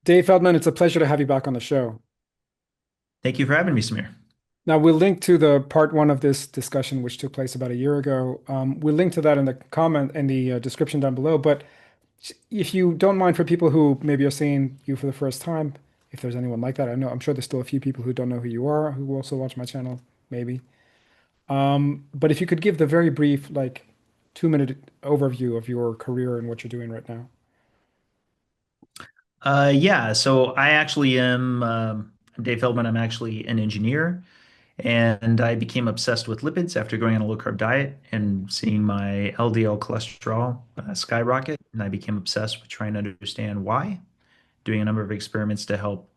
Dave Feldman, it's a pleasure to have you back on the show. Thank you for having me, Samir. Now, we'll link to the part one of this discussion, which took place about a year ago. We'll link to that in the comment in the description down below. But if you don't mind, for people who maybe are seeing you for the first time, if there's anyone like that, I'm sure there's still a few people who don't know who you are, who also watch my channel, maybe. But if you could give the very brief, like 2 minute overview of your career and what you're doing right now. Yeah, so I actually am I'm Dave Feldman. I'm actually an engineer, and I became obsessed with lipids after going on a low carb diet and seeing my LDL cholesterol skyrocket. And I became obsessed with trying to understand why, doing a number of experiments to help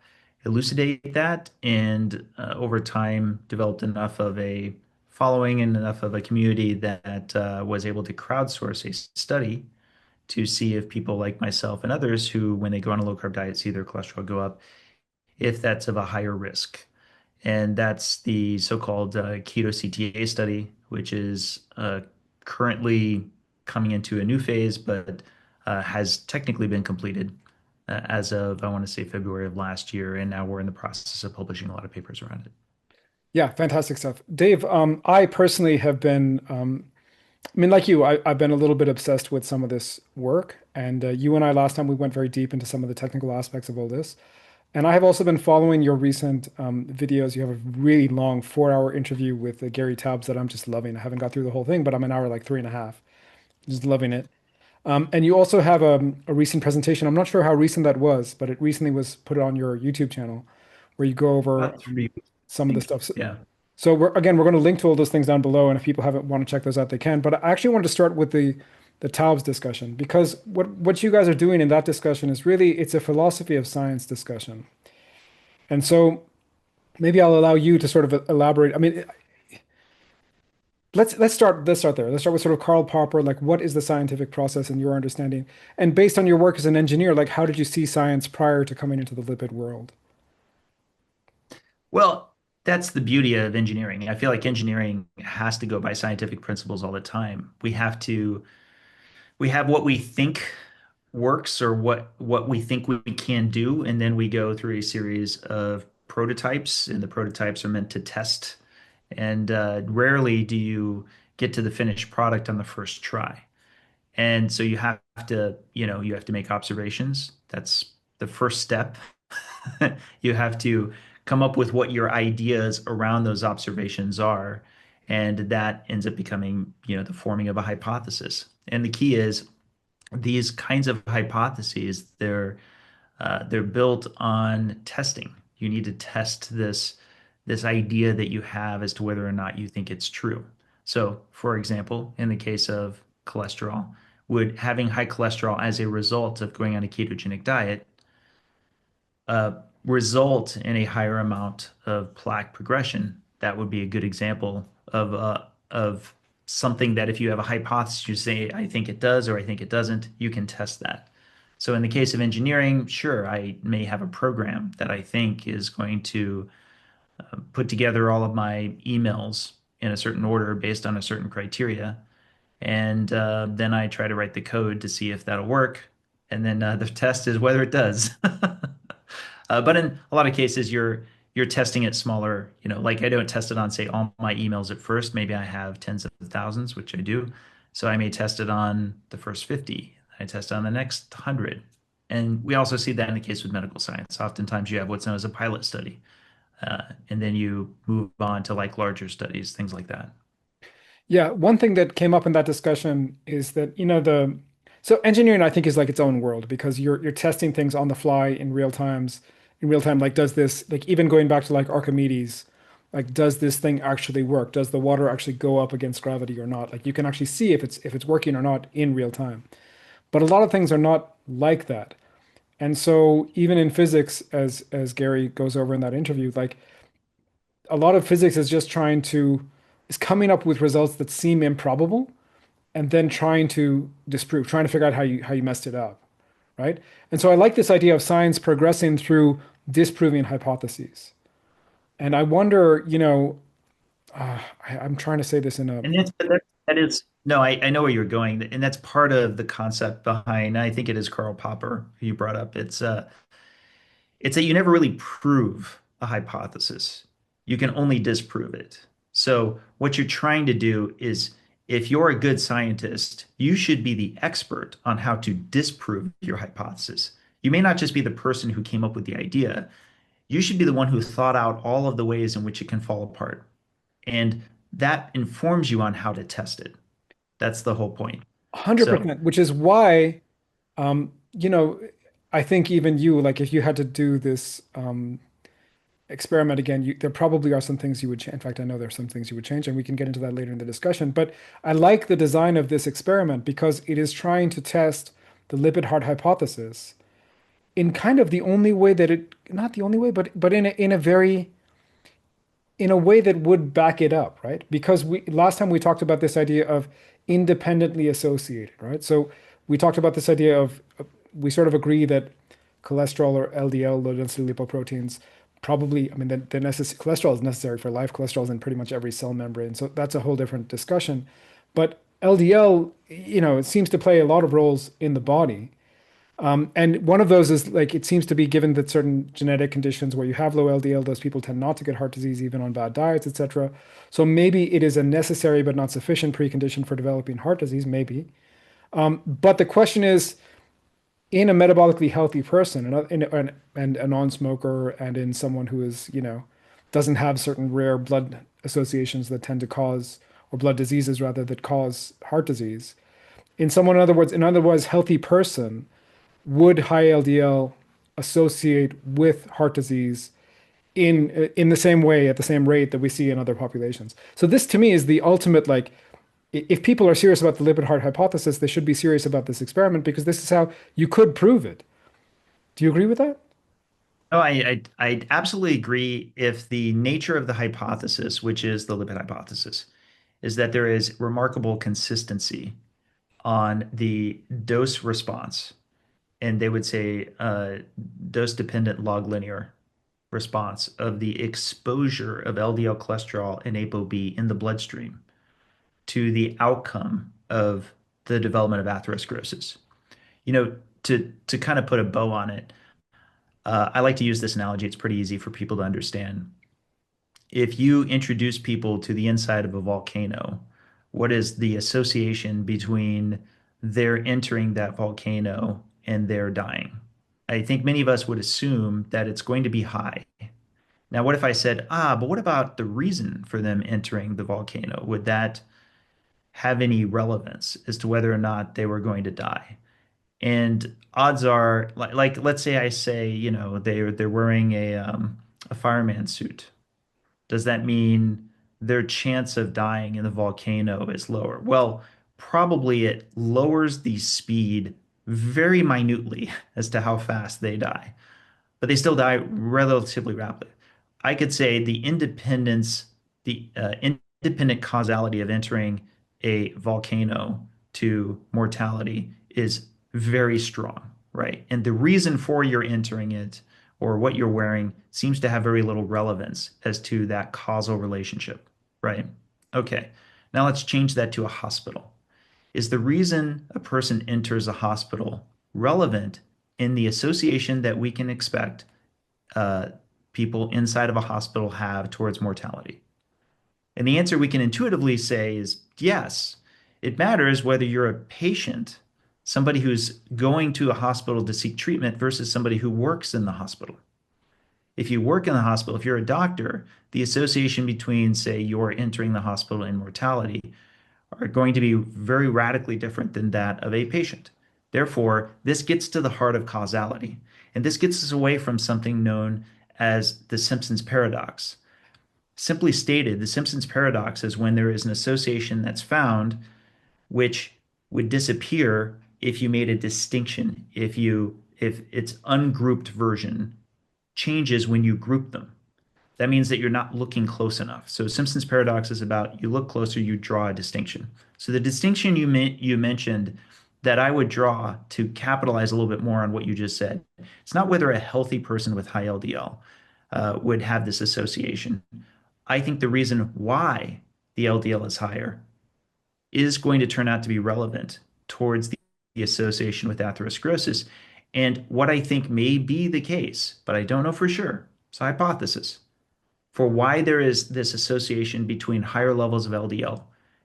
elucidate that, and over time developed enough of a following and enough of a community that was able to crowdsource a study to see if people like myself and others who, when they go on a low carb diet, see their cholesterol go up, if that's of a higher risk. And that's the so-called Keto-CTA study, which is currently coming into a new phase, but has technically been completed as of, I want to say, February of last year. And now we're in the process of publishing a lot of papers around it. Yeah, fantastic stuff. Dave, I personally have been I mean, like you, I've been a little bit obsessed with some of this work. And you and I, last time, we went very deep into some of the technical aspects of all this. And I have also been following your recent videos. You have a really long 4 hour interview with Gary Taubes that I'm just loving. I haven't got through the whole thing, but I'm an hour, like three and a half. Just loving it. And you also have a recent presentation. I'm not sure how recent that was, but it recently was put on your YouTube channel where you go over About 3 weeks, some I of the think. stuff. Yeah. So we're going to link to all those things down below, and if people haven't want to check those out, they can. But I actually wanted to start with the Taubes discussion because what you guys are doing in that discussion is really it's a philosophy of science discussion. And so maybe I'll allow you to sort of elaborate. I mean, let's start there. Let's start with sort of Karl Popper, like what is the scientific process in your understanding? And based on your work as an engineer, like how did you see science prior to coming into the lipid world? Well, that's the beauty of engineering. I feel like engineering has to go by scientific principles all the time. We have what we think works or what we think we can do, and then we go through a series of prototypes, and the prototypes are meant to test. And rarely do you get to the finished product on the first try. And so you have to make observations. That's the first step. You have to come up with what your ideas around those observations are, and that ends up becoming, the forming of a hypothesis. And the key is these kinds of hypotheses, they're built on testing. You need to test this idea that you have as to whether or not you think it's true. So, for example, in the case of cholesterol, would having high cholesterol as a result of going on a ketogenic diet uh, result in a higher amount of plaque progression? That would be a good example of something that if you have a hypothesis, you say, I think it does or I think it doesn't, you can test that. So in the case of engineering, sure, I may have a program that I think is going to put together all of my emails in a certain order based on a certain criteria. And then I try to write the code to see if that'll work. And then the test is whether it does. But in a lot of cases, you're testing it smaller. Like I don't test it on, say, all my emails at first. Maybe I have tens of thousands, which I do. So I may test it on the first 50. I test on the next 100. And we also see that in the case with medical science. Oftentimes you have what's known as a pilot study, and then you move on to like larger studies, things like that. Yeah, one thing that came up in that discussion is that, so engineering I think is like its own world because you're testing things on the fly in real time, like does this, like even going back to like Archimedes, like does this thing actually work? Does the water actually go up against gravity or not? Like you can actually see if it's working or not in real time. But a lot of things are not like that. And so even in physics, as Gary goes over in that interview, like a lot of physics is coming up with results that seem improbable and then trying to figure out how you messed it up, right? And so I like this idea of science progressing through disproving hypotheses. And I wonder, I'm trying to say this in a And that is no, I know where you're going, and that's part of the concept behind. I think it is Karl Popper who you brought up. It's that you never really prove a hypothesis. You can only disprove it. So what you're trying to do is if you're a good scientist, you should be the expert on how to disprove your hypothesis. You may not just be the person who came up with the idea. You should be the one who thought out all of the ways in which it can fall apart. And that informs you on how to test it. That's the whole point. So, 100%, which is why, you know, I think even you, like if you had to do this experiment again, there probably are some things you would change. In fact, I know there's some things you would change, and we can get into that later in the discussion. But I like the design of this experiment because it is trying to test the lipid heart hypothesis in kind of the only way that it, not the only way, but in a very in a way that would back it up, right? Because we last time we talked about this idea of independently associated, right? So we talked about this idea of we sort of agree that cholesterol or LDL, low density lipoproteins, probably, I mean, cholesterol is necessary for life. Cholesterol is in pretty much every cell membrane, so that's a whole different discussion. But LDL, it seems to play a lot of roles in the body. And one of those is like it seems to be given that certain genetic conditions where you have low LDL, those people tend not to get heart disease even on bad diets, etc. So maybe it is a necessary but not sufficient precondition for developing heart disease, maybe. But the question is, in a metabolically healthy person, and a non-smoker, and in someone who is, doesn't have certain rare blood associations that tend to cause, or blood diseases rather, that cause heart disease. In someone, in other words, an otherwise healthy person would high LDL associate with heart disease in the same way at the same rate that we see in other populations. So this to me is the ultimate like if people are serious about the lipid heart hypothesis, they should be serious about this experiment because this is how you could prove it. Do you agree with that? oh, I absolutely agree if the nature of the hypothesis, which is the lipid hypothesis, is that there is remarkable consistency on the dose response, and they would say dose dependent log linear response of the exposure of LDL cholesterol and ApoB in the bloodstream to the outcome of the development of atherosclerosis. You know, to kind of put a bow on it, I like to use this analogy. It's pretty easy for people to understand. If you introduce people to the inside of a volcano, what is the association between their entering that volcano and their dying? I think many of us would assume that it's going to be high. Now, what if I said, but what about the reason for them entering the volcano? Would that have any relevance as to whether or not they were going to die? And odds are, let's say I say, they're wearing a fireman suit. Does that mean their chance of dying in the volcano is lower? Well, probably it lowers the speed very minutely as to how fast they die, but they still die relatively rapidly. I could say the independent causality of entering a volcano to mortality is very strong, right? And the reason for your entering it or what you're wearing seems to have very little relevance as to that causal relationship, right? Okay, now let's change that to a hospital. Is the reason a person enters a hospital relevant in the association that we can expect uh, people inside of a hospital have towards mortality? And the answer we can intuitively say is yes. It matters whether you're a patient, somebody who's going to a hospital to seek treatment versus somebody who works in the hospital. If you work in the hospital, if you're a doctor, the association between, say, your entering the hospital and mortality are going to be very radically different than that of a patient. Therefore, this gets to the heart of causality. And this gets us away from something known as the Simpsons paradox. Simply stated, the Simpsons paradox is when there is an association that's found which would disappear if you made a distinction, if its ungrouped version changes when you group them. That means that you're not looking close enough. So Simpson's paradox is about you look closer, you draw a distinction. So the distinction you mentioned that I would draw to capitalize a little bit more on what you just said, it's not whether a healthy person with high LDL would have this association. I think the reason why the LDL is higher is going to turn out to be relevant towards the association with atherosclerosis. And what I think may be the case, but I don't know for sure, it's a hypothesis, for why there is this association between higher levels of LDL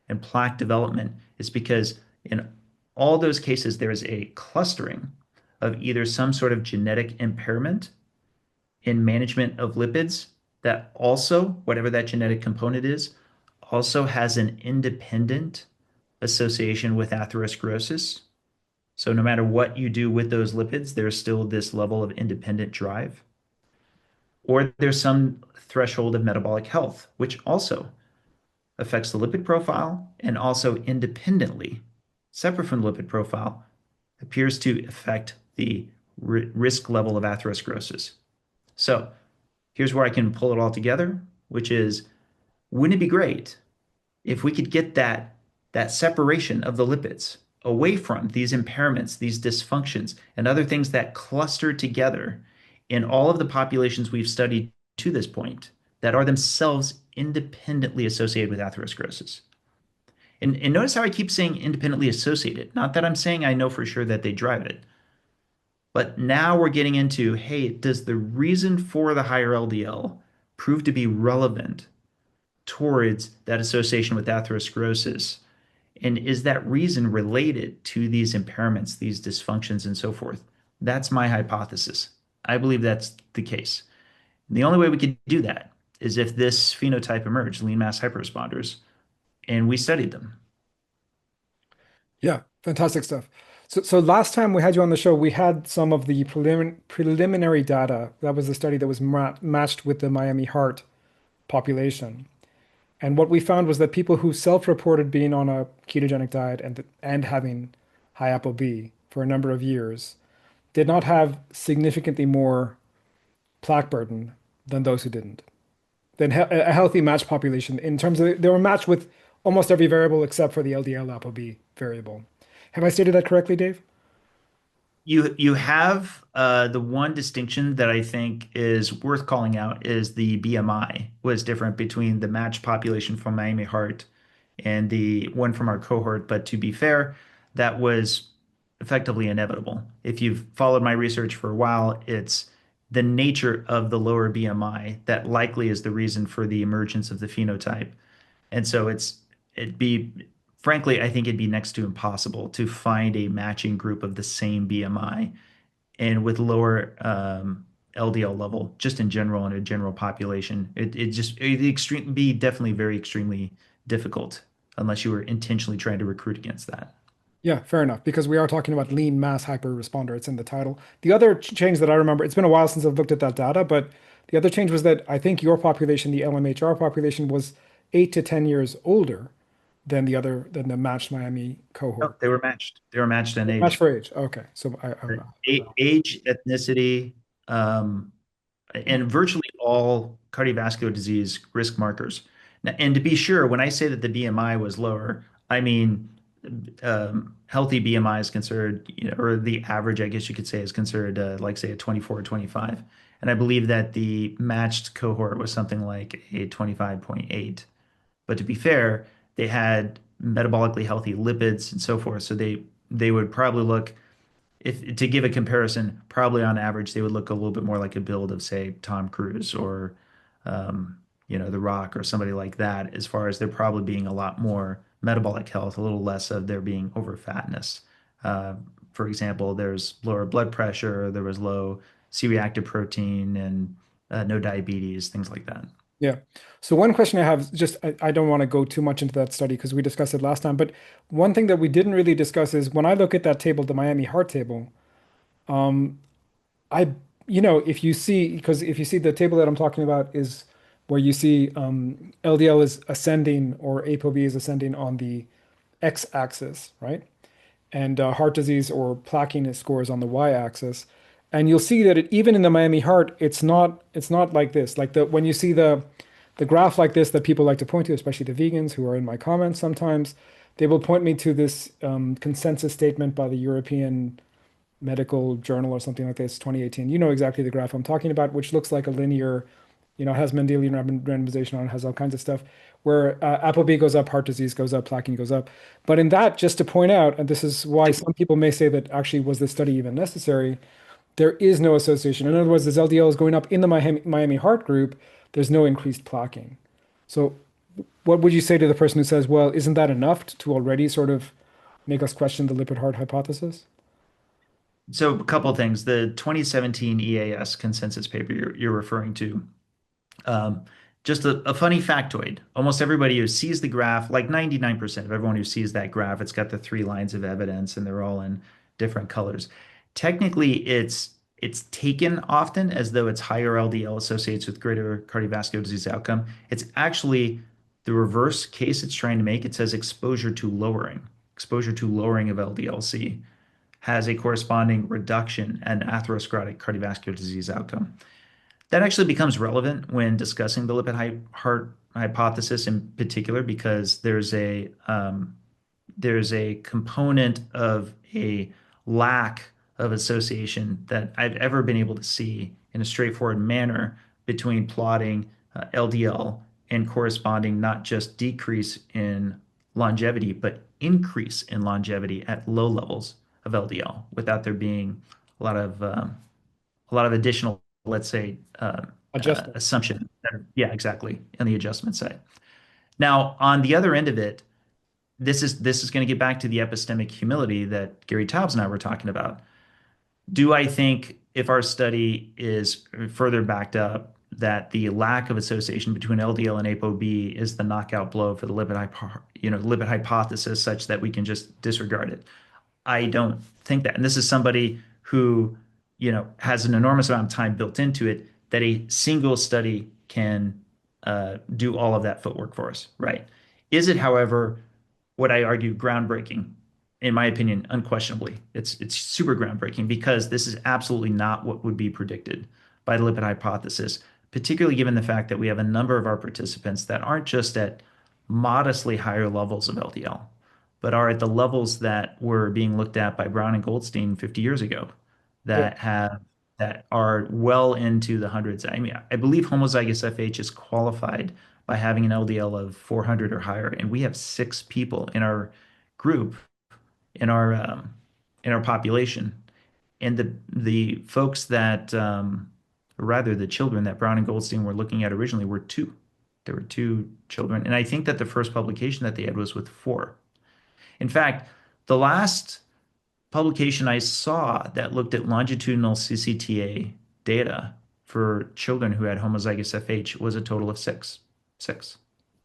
and plaque development is because in all those cases, there is a clustering of either some sort of genetic impairment in management of lipids that also, whatever that genetic component is, also has an independent association with atherosclerosis. So no matter what you do with those lipids, there's still this level of independent drive. Or there's some threshold of metabolic health, which also affects the lipid profile and also independently, separate from the lipid profile, appears to affect the risk level of atherosclerosis. So here's where I can pull it all together, which is, wouldn't it be great if we could get that separation of the lipids away from these impairments, these dysfunctions, and other things that cluster together in all of the populations we've studied to this point that are themselves independently associated with atherosclerosis. And notice how I keep saying independently associated. Not that I'm saying I know for sure that they drive it, but now we're getting into, hey, does the reason for the higher LDL prove to be relevant towards that association with atherosclerosis? And is that reason related to these impairments, these dysfunctions, and so forth? That's my hypothesis. I believe that's the case. And the only way we could do that is if this phenotype emerged, lean mass hyperresponders, and we studied them. Yeah, fantastic stuff. So last time we had you on the show, we had some of the preliminary data. That was the study that was matched with the Miami Heart population. And what we found was that people who self-reported being on a ketogenic diet and having high ApoB for a number of years did not have significantly more plaque burden than those who didn't. Than a healthy match population in terms of they were matched with almost every variable except for the LDL ApoB variable. Have I stated that correctly, Dave? You have the one distinction that I think is worth calling out is the BMI was different between the matched population from Miami Heart and the one from our cohort. But to be fair, that was effectively inevitable. If you've followed my research for a while, it's the nature of the lower BMI that likely is the reason for the emergence of the phenotype. And so it'd be, frankly, I think it'd be next to impossible to find a matching group of the same BMI and with lower LDL level, just in general in a general population. It'd be definitely very extremely difficult unless you were intentionally trying to recruit against that. Yeah, fair enough, because we are talking about lean mass hyper-responder. It's in the title. The other change that I remember, it's been a while since I've looked at that data, but the other change was that I think your population, the LMHR population, was 8 to 10 years older than the matched Miami No, cohort. they were matched. They were matched in Match age. for age. Okay. So Age, ethnicity, um, and virtually all cardiovascular disease risk markers. And to be sure, when I say that the BMI was lower, I mean healthy BMI is considered, or the average, I guess you could say, is considered like say a 24 or 25. And I believe that the matched cohort was something like a 25.8. But to be fair, they had metabolically healthy lipids and so forth. So they would probably look, if to give a comparison, probably on average, they would look a little bit more like a build of, say, Tom Cruise or, The Rock or somebody like that, as far as there probably being a lot more metabolic health, a little less of there being over fatness. Uh, for example, there's lower blood pressure, there was low C-reactive protein, and no diabetes, things like that. yeah. So one question I have, is just I don't want to go too much into that study because we discussed it last time, but one thing that we didn't really discuss is when I look at that table, the Miami Heart table, I, if you see, because if you see the table that I'm talking about is where you see LDL is ascending or ApoB is ascending on the x-axis, right? And heart disease or plaquing scores on the y-axis. And you'll see that even in the Miami Heart, it's not like this. Like when you see the graph like this that people like to point to, especially the vegans who are in my comments sometimes, they will point me to this consensus statement by the European Medical Journal or something like this, 2018. You know exactly the graph I'm talking about, which looks like a linear, it has Mendelian randomization on it, has all kinds of stuff, where ApoB goes up, heart disease goes up, plaquing goes up. But in that, just to point out, and this is why some people may say that actually was this study even necessary, there is no association. In other words, as LDL is going up in the Miami Heart Group, there's no increased plaquing. So what would you say to the person who says, well, isn't that enough to already sort of make us question the lipid heart hypothesis? So a couple of things. The 2017 EAS consensus paper you're referring to, um, just a funny factoid. Almost everybody who sees the graph, like 99% of everyone who sees that graph, it's got the three lines of evidence and they're all in different colors. Technically, it's taken often as though it's higher LDL associates with greater cardiovascular disease outcome. It's actually the reverse case it's trying to make. It says exposure to lowering of LDL-C has a corresponding reduction in atherosclerotic cardiovascular disease outcome. That actually becomes relevant when discussing the lipid heart hypothesis in particular, because there's a component of a lack of association that I've ever been able to see in a straightforward manner between plotting LDL and corresponding not just decrease in longevity, but increase in longevity at low levels of LDL without there being a lot of additional, let's say, Adjustment. assumption. Yeah, exactly, on the adjustment side. Now, on the other end of it, this is going to get back to the epistemic humility that Gary Taubes and I were talking about. Do I think if our study is further backed up that the lack of association between LDL and ApoB is the knockout blow for the lipid hypothesis such that we can just disregard it? I don't think that. And this is somebody who, has an enormous amount of time built into it that a single study can do all of that footwork for us, right? Is it, however, what I argue groundbreaking? In my opinion, unquestionably, it's super groundbreaking because this is absolutely not what would be predicted by the lipid hypothesis, particularly given the fact that we have a number of our participants that aren't just at modestly higher levels of LDL, but are at the levels that were being looked at by Brown and Goldstein 50 years ago Yeah. that are well into the hundreds. I mean, I believe homozygous FH is qualified by having an LDL of 400 or higher, and we have six people in our group in our population, and the folks that or rather the children that Brown and Goldstein were looking at originally were two. There were two children, and I think that the first publication that they had was with four. In fact, the last publication I saw that looked at longitudinal CCTA data for children who had homozygous FH was a total of six. Six.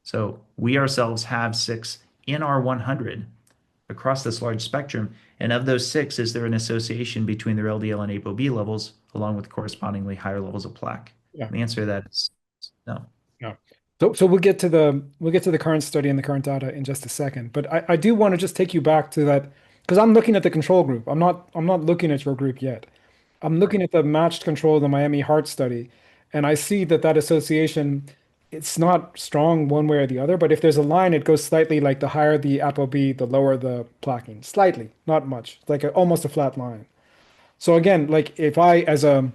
So we ourselves have six in our 100 across this large spectrum. And of those six, is there an association between their LDL and ApoB levels, along with correspondingly higher levels of plaque? Yeah. And the answer to that is no. Yeah. So we'll get to the current study and the current data in just a second. But I do want to just take you back to that because I'm looking at the control group. I'm not looking at your group yet. I'm looking at the matched control, the Miami Heart Study, and I see that association, it's not strong one way or the other, but if there's a line, it goes slightly like the higher the ApoB, the lower the plaquing. Slightly, not much. It's like almost a flat line. So again, like if I as a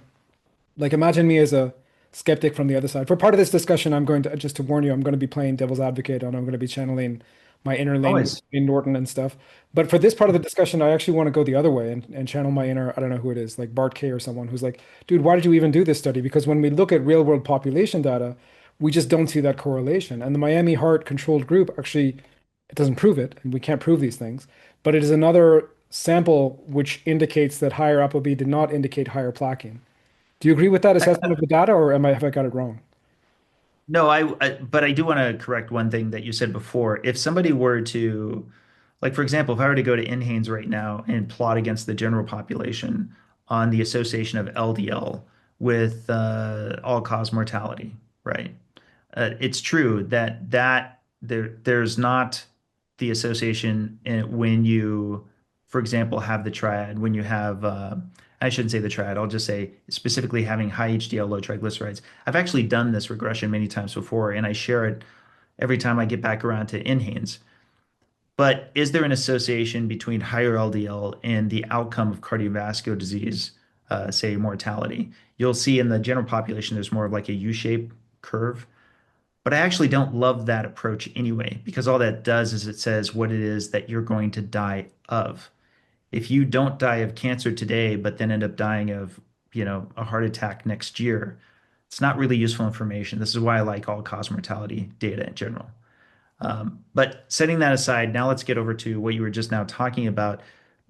like imagine me as a skeptic from the other side. For part of this discussion, I'm going to just to warn you, I'm going to be playing devil's advocate and I'm going to be channeling my inner Always. Lane Norton and stuff. But for this part of the discussion, I actually want to go the other way and channel my inner, I don't know who it is, like Bart K or someone who's like, dude, why did you even do this study? Because when we look at real world population data, we just don't see that correlation. And the Miami Heart controlled group actually, it doesn't prove it, and we can't prove these things, but it is another sample which indicates that higher ApoB did not indicate higher plaquing. Do you agree with that assessment of the data, or have I got it wrong? No, but I do want to correct one thing that you said before. If somebody were to, like, for example, if I were to go to NHANES right now and plot against the general population on the association of LDL with all-cause mortality, right? It's true that there's not the association when you, for example, have the triad, when you have, I shouldn't say the triad, I'll just say specifically having high HDL, low triglycerides. I've actually done this regression many times before, and I share it every time I get back around to NHANES. But is there an association between higher LDL and the outcome of cardiovascular disease, say mortality? You'll see in the general population, there's more of like a U-shaped curve. But I actually don't love that approach anyway, because all that does is it says what it is that you're going to die of. If you don't die of cancer today, but then end up dying of, a heart attack next year, it's not really useful information. This is why I like all cause mortality data in general. But setting that aside, now let's get over to what you were just now talking about.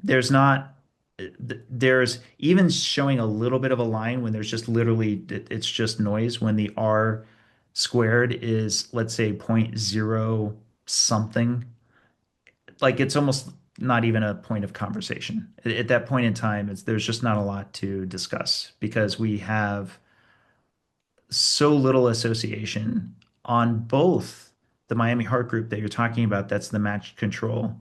There's not, there's even showing a little bit of a line when there's just literally, it's just noise when the R squared is, let's say, point zero something. Like it's almost not even a point of conversation. At that point in time, there's just not a lot to discuss because we have so little association on both the Miami Heart Group that you're talking about, that's the matched control,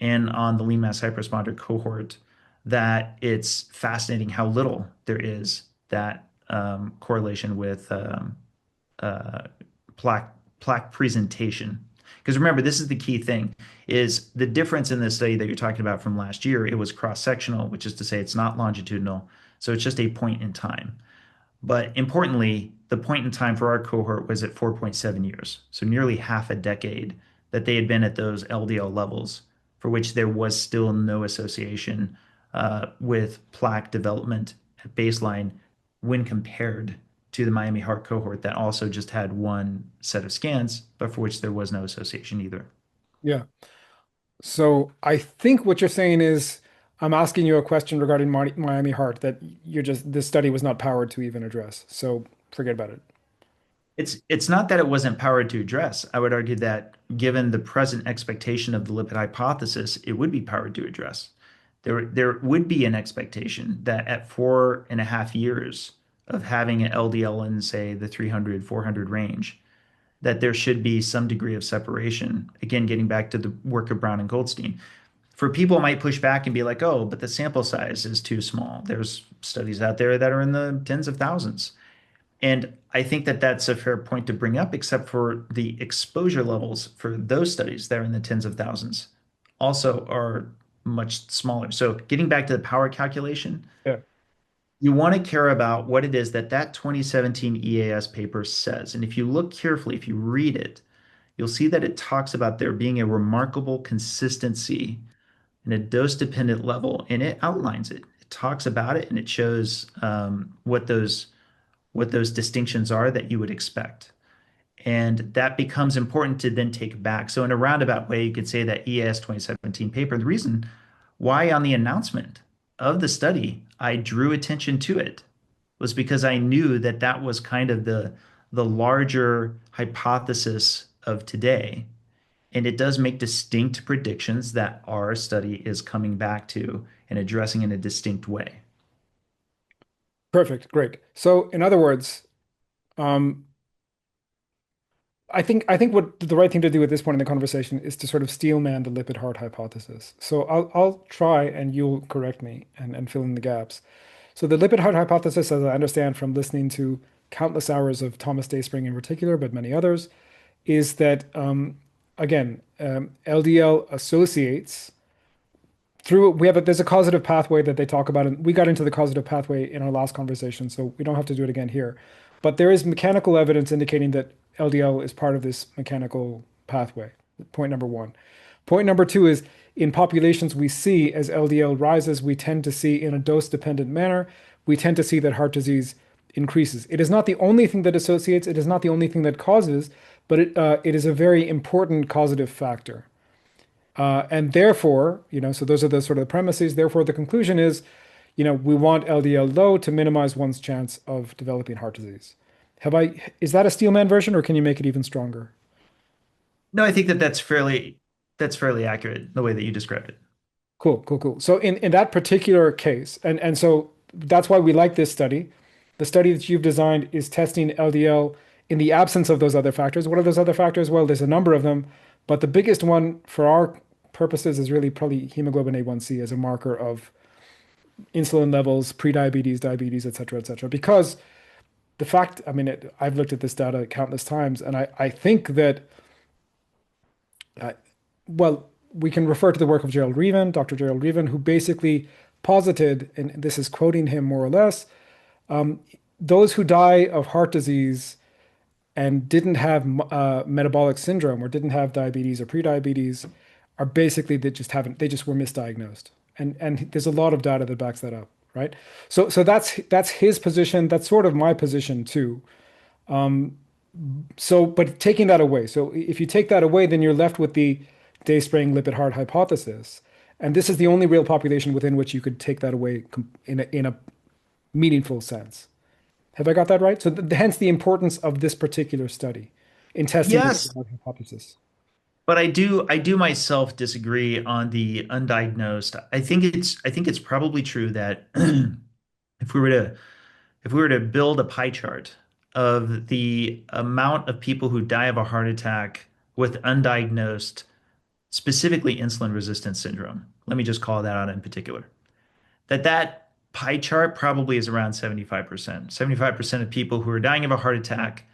and on the lean mass hyperresponder cohort, that it's fascinating how little there is that correlation with uh, plaque presentation. Because remember, this is the key thing, is the difference in this study that you're talking about from last year, it was cross-sectional, which is to say it's not longitudinal, so it's just a point in time. But importantly, the point in time for our cohort was at 4.7 years, so nearly half a decade that they had been at those LDL levels, for which there was still no association with plaque development at baseline when compared to the Miami Heart cohort that also just had one set of scans, but for which there was no association either. Yeah. So I think what you're saying is I'm asking you a question regarding Miami Heart that you're just this study was not powered to even address. So forget about it. It's not that it wasn't powered to address. I would argue that given the present expectation of the lipid hypothesis, it would be powered to address. There would be an expectation that at 4.5 years of having an LDL in, say, the 300, 400 range, that there should be some degree of separation. Again, getting back to the work of Brown and Goldstein. For people might push back and be like, oh, but the sample size is too small. There's studies out there that are in the tens of thousands. And I think that that's a fair point to bring up, except for the exposure levels for those studies that are in the tens of thousands also are much smaller. So getting back to the power calculation, Yeah. you want to care about what it is that that 2017 EAS paper says. And if you look carefully, if you read it, you'll see that it talks about there being a remarkable consistency in a dose-dependent level, and it outlines it. It talks about it and it shows what those distinctions are that you would expect. And that becomes important to then take back. So in a roundabout way, you could say that EAS 2017 paper, the reason why on the announcement of the study, I drew attention to it was because I knew that that was kind of the larger hypothesis of today. And it does make distinct predictions that our study is coming back to and addressing in a distinct way. Perfect. Great. So in other words, um, I think what the right thing to do at this point in the conversation is to sort of steelman the lipid heart hypothesis. So I'll try and you'll correct me and fill in the gaps. So the lipid heart hypothesis, as I understand from listening to countless hours of Thomas Dayspring in particular, but many others, is that again, LDL associates through there's a causative pathway that they talk about, and we got into the causative pathway in our last conversation, so we don't have to do it again here. But there is mechanical evidence indicating that LDL is part of this mechanical pathway. Point number one. Point number two is in populations we see as LDL rises, we tend to see in a dose-dependent manner, we tend to see that heart disease increases. It is not the only thing that associates, it is not the only thing that causes, but it is a very important causative factor. And therefore, so those are the sort of the premises. Therefore, the conclusion is, we want LDL low to minimize one's chance of developing heart disease. Is that a Steelman version, or can you make it even stronger? No, I think that that's fairly accurate the way that you described it. Cool, cool, cool. So in that particular case, and so that's why we like this study. The study that you've designed is testing LDL in the absence of those other factors. What are those other factors? Well, there's a number of them, but the biggest one for our purposes is really probably hemoglobin A1C as a marker of insulin levels, prediabetes, diabetes, et cetera, et cetera. Because the fact, I mean, I've looked at this data countless times, and I think that, uh, well, we can refer to the work of Gerald Reaven, Dr. Gerald Reaven, who basically posited, and this is quoting him more or less, those who die of heart disease and didn't have metabolic syndrome or didn't have diabetes or prediabetes are basically they just were misdiagnosed. And there's a lot of data that backs that up, right? So that's his position. That's sort of my position too. So, but taking that away, so if you take that away, then you're left with the day spraying lipid heart hypothesis. And this is the only real population within which you could take that away in a meaningful sense. Have I got that right? So hence the importance of this particular study in testing the Yes, lipid heart hypothesis. but I do myself disagree on the undiagnosed. I think it's probably true that if we were to if we were to build a pie chart of the amount of people who die of a heart attack with undiagnosed, specifically insulin resistance syndrome, let me just call that out in particular, that pie chart probably is around 75%. 75% of people who are dying of a heart attack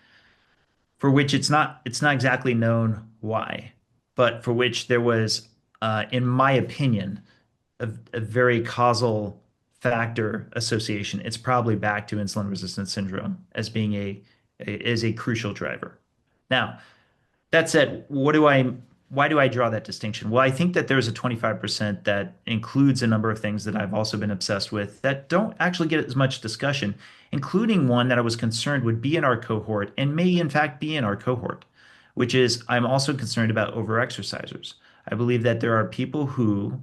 for which it's not exactly known why, but for which there was, in my opinion, a very causal factor association. It's probably back to insulin resistance syndrome as being a crucial driver. Now, that said, why do I draw that distinction? Well, I think that there's a 25% that includes a number of things that I've also been obsessed with that don't actually get as much discussion, including one that I was concerned would be in our cohort and may in fact be in our cohort, which is I'm also concerned about overexercisers. I believe that there are people who,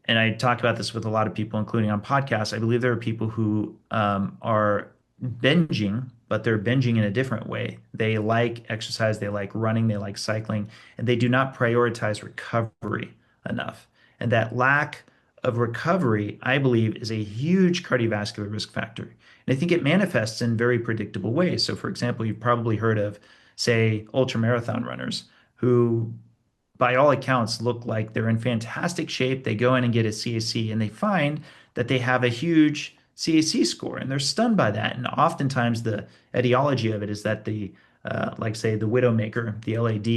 and I talk about this with a lot of people, including on podcasts. I believe there are people who are binging, but they're binging in a different way. They like exercise, they like running, they like cycling, and they do not prioritize recovery enough. And that lack of recovery, I believe, is a huge cardiovascular risk factor. And I think it manifests in very predictable ways. So, for example, you've probably heard of, say, ultramarathon runners who by all accounts look like they're in fantastic shape. They go in and get a CAC and they find that they have a huge CAC score and they're stunned by that. And oftentimes the etiology of it is that like say the Widowmaker, the LAD,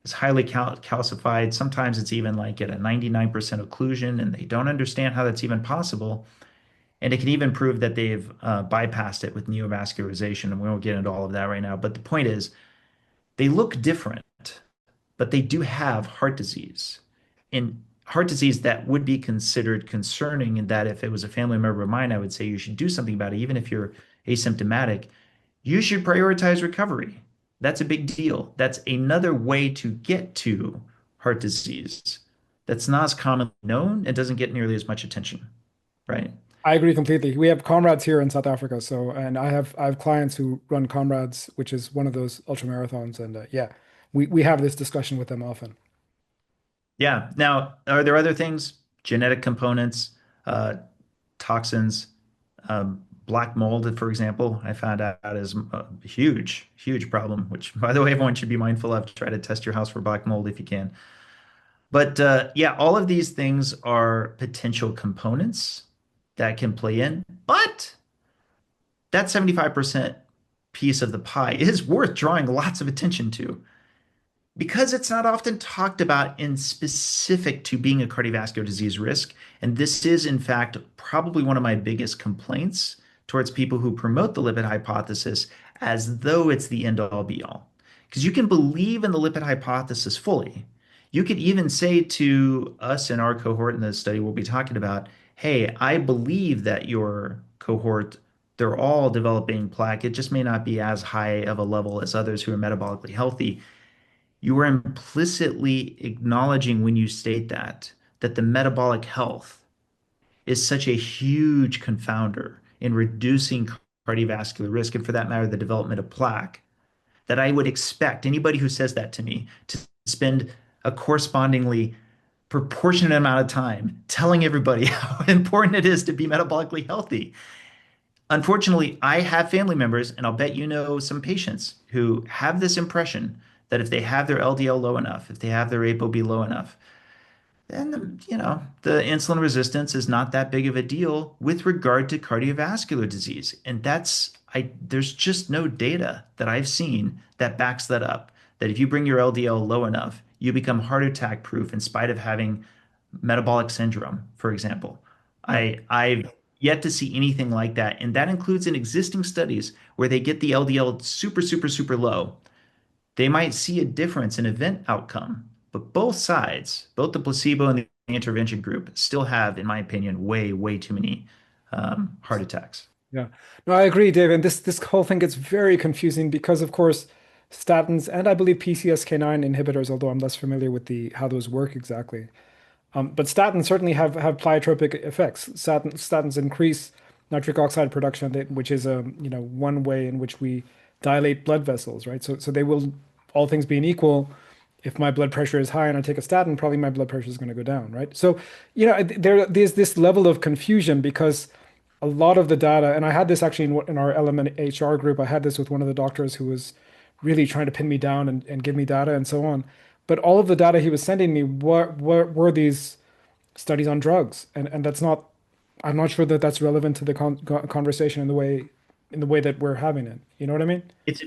is highly calcified. Sometimes it's even like at a 99% occlusion and they don't understand how that's even possible. And it can even prove that they've bypassed it with neovascularization. And we won't get into all of that right now. But the point is, they look different, but they do have heart disease. And heart disease that would be considered concerning, and that if it was a family member of mine, I would say you should do something about it, even if you're asymptomatic. You should prioritize recovery. That's a big deal. That's another way to get to heart disease that's not as commonly known. It doesn't get nearly as much attention, right? I agree completely. We have comrades here in South Africa, so and I have clients who run comrades, which is one of those ultra marathons, and yeah, we have this discussion with them often. Yeah. Now, are there other things? Genetic components, uh, toxins, black mold, for example, I found out is a huge, huge problem, which, by the way, everyone should be mindful of. Try to test your house for black mold if you can. But yeah, all of these things are potential components that can play in. But that 75% piece of the pie is worth drawing lots of attention to, because it's not often talked about in specific to being a cardiovascular disease risk. And this is, in fact, probably one of my biggest complaints towards people who promote the lipid hypothesis as though it's the end all be all. Because you can believe in the lipid hypothesis fully. You could even say to us in our cohort in the study we'll be talking about, hey, I believe that your cohort, they're all developing plaque. It just may not be as high of a level as others who are metabolically healthy. You are implicitly acknowledging when you state that the metabolic health is such a huge confounder in reducing cardiovascular risk, and for that matter, the development of plaque, that I would expect anybody who says that to me to spend a correspondingly proportionate amount of time telling everybody how important it is to be metabolically healthy. Unfortunately, I have family members, and I'll bet you know some patients who have this impression that if they have their LDL low enough, if they have their ApoB low enough, then the insulin resistance is not that big of a deal with regard to cardiovascular disease. And there's just no data that I've seen that backs that up. That if you bring your LDL low enough, you become heart attack proof in spite of having metabolic syndrome, for example. Right. I yet to see anything like that. And that includes in existing studies where they get the LDL super, super, super low. They might see a difference in event outcome, but both sides, both the placebo and the intervention group, still have, in my opinion, way, way too many heart attacks. Yeah. No, I agree, Dave. And this whole thing gets very confusing because, of course, statins and I believe PCSK9 inhibitors, although I'm less familiar with the how those work exactly. But statins certainly have pleiotropic effects. Statins increase nitric oxide production, which is a one way in which we dilate blood vessels, right? So they will, all things being equal, if my blood pressure is high and I take a statin, probably my blood pressure is going to go down, right? So there's this level of confusion because a lot of the data, and I had this actually in our element HR group. I had this with one of the doctors who was really trying to pin me down and give me data and so on. But all of the data he was sending me were these studies on drugs, and that's not. I'm not sure that that's relevant to the conversation in the way that we're having it. You know what I mean? It's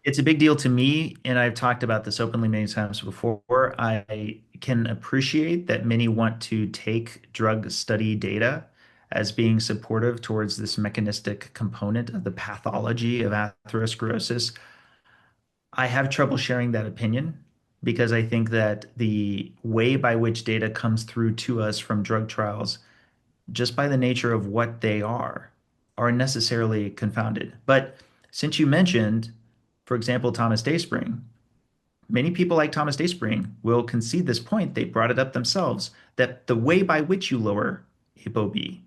it's a big deal to me, and I've talked about this openly many times before. I can appreciate that many want to take drug study data as being supportive towards this mechanistic component of the pathology of atherosclerosis. I have trouble sharing that opinion because I think that the way by which data comes through to us from drug trials, just by the nature of what they are necessarily confounded. But since you mentioned, for example, Thomas Dayspring, many people like Thomas Dayspring will concede this point. They brought it up themselves that the way by which you lower ApoB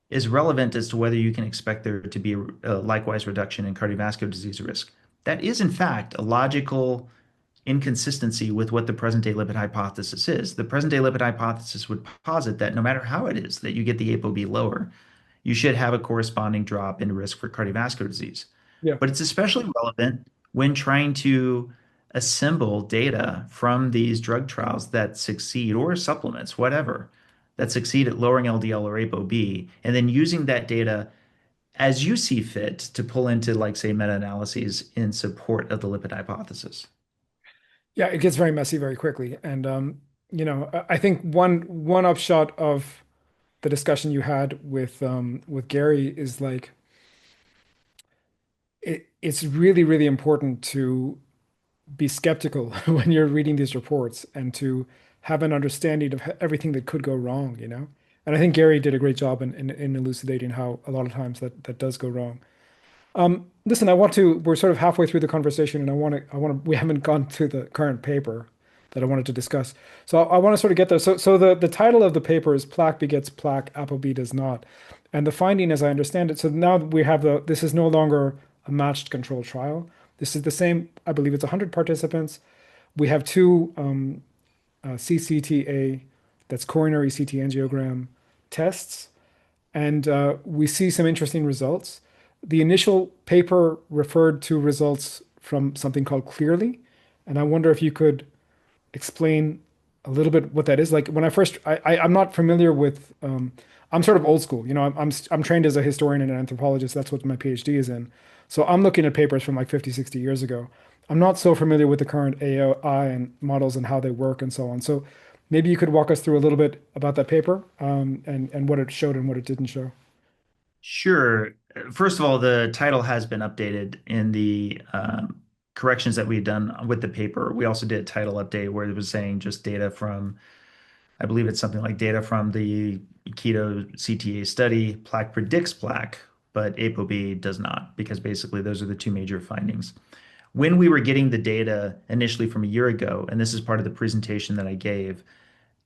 is relevant as to whether you can expect there to be a likewise reduction in cardiovascular disease risk. That is, in fact, a logical inconsistency with what the present day lipid hypothesis is. The present day lipid hypothesis would posit that no matter how it is that you get the ApoB lower, you should have a corresponding drop in risk for cardiovascular disease. Yeah. But it's especially relevant when trying to assemble data from these drug trials that succeed, or supplements, whatever, that succeed at lowering LDL or ApoB, and then using that data as you see fit to pull into, like, say, meta-analyses in support of the lipid hypothesis. Yeah, it gets very messy very quickly. And I think one upshot of the discussion you had with Gary is like it's really, really important to be skeptical when you're reading these reports and to have an understanding of everything that could go wrong, you know? And I think Gary did a great job in elucidating how a lot of times that does go wrong. Listen, we're sort of halfway through the conversation and we haven't gone to the current paper that I wanted to discuss. So I want to sort of get there. So the title of the paper is Plaque Begets Plaque, ApoB Does Not. And the finding, as I understand it, so now we have this is no longer a matched control trial. This is the same, I believe it's 100 participants. We have two CCTA, that's coronary CT angiogram tests, and we see some interesting results. The initial paper referred to results from something called Clearly, and I wonder if you could explain a little bit what that is. Like when I first, I'm not familiar with, I'm sort of old school. You know, I'm trained as a historian and an anthropologist. That's what my PhD is in. So I'm looking at papers from like 50, 60 years ago. I'm not so familiar with the current AI and models and how they work and so on. So maybe you could walk us through a little bit about that paper, and what it showed and what it didn't show. Sure. First of all, the title has been updated in the corrections that we've done with the paper. We also did a title update where it was saying just data from, I believe it's something like data from the Keto-CTA study. Plaque predicts plaque, but ApoB does not, because basically those are the two major findings. When we were getting the data initially from a year ago, and this is part of the presentation that I gave,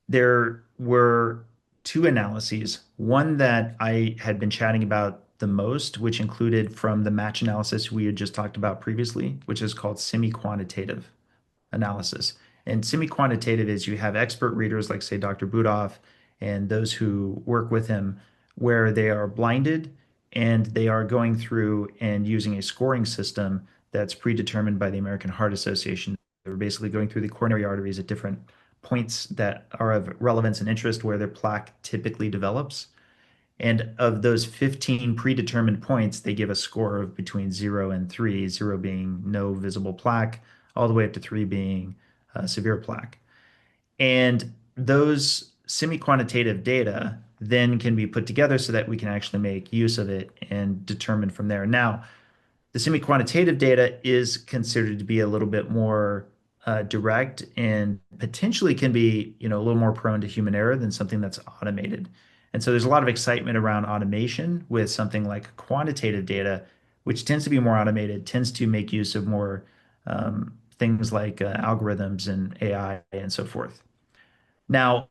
there were two analyses. One that I had been chatting about the most, which included from the match analysis we had just talked about previously, which is called semi-quantitative analysis. And semi-quantitative is you have expert readers like, say, Dr. Budoff and those who work with him, where they are blinded and they are going through and using a scoring system that's predetermined by the American Heart Association. They're basically going through the coronary arteries at different points that are of relevance and interest where their plaque typically develops. And of those 15 predetermined points, they give a score of between 0 and 3, 0 being no visible plaque, all the way up to 3 being severe plaque. And those semi-quantitative data, then can be put together so that we can actually make use of it and determine from there. Now, the semi-quantitative data is considered to be a little bit more direct and potentially can be, a little more prone to human error than something that's automated. And so there's a lot of excitement around automation with something like quantitative data, which tends to be more automated, tends to make use of more things like algorithms and AI and so forth. Now,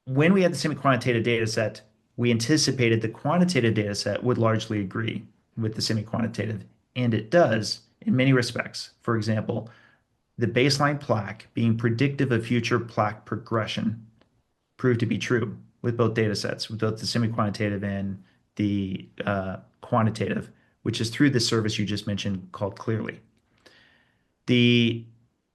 when we had the semi-quantitative data set, we anticipated the quantitative data set would largely agree with the semi-quantitative, and it does in many respects. For example, the baseline plaque being predictive of future plaque progression proved to be true with both data sets, with both the semi-quantitative and the quantitative, which is through the service you just mentioned called Clearly. The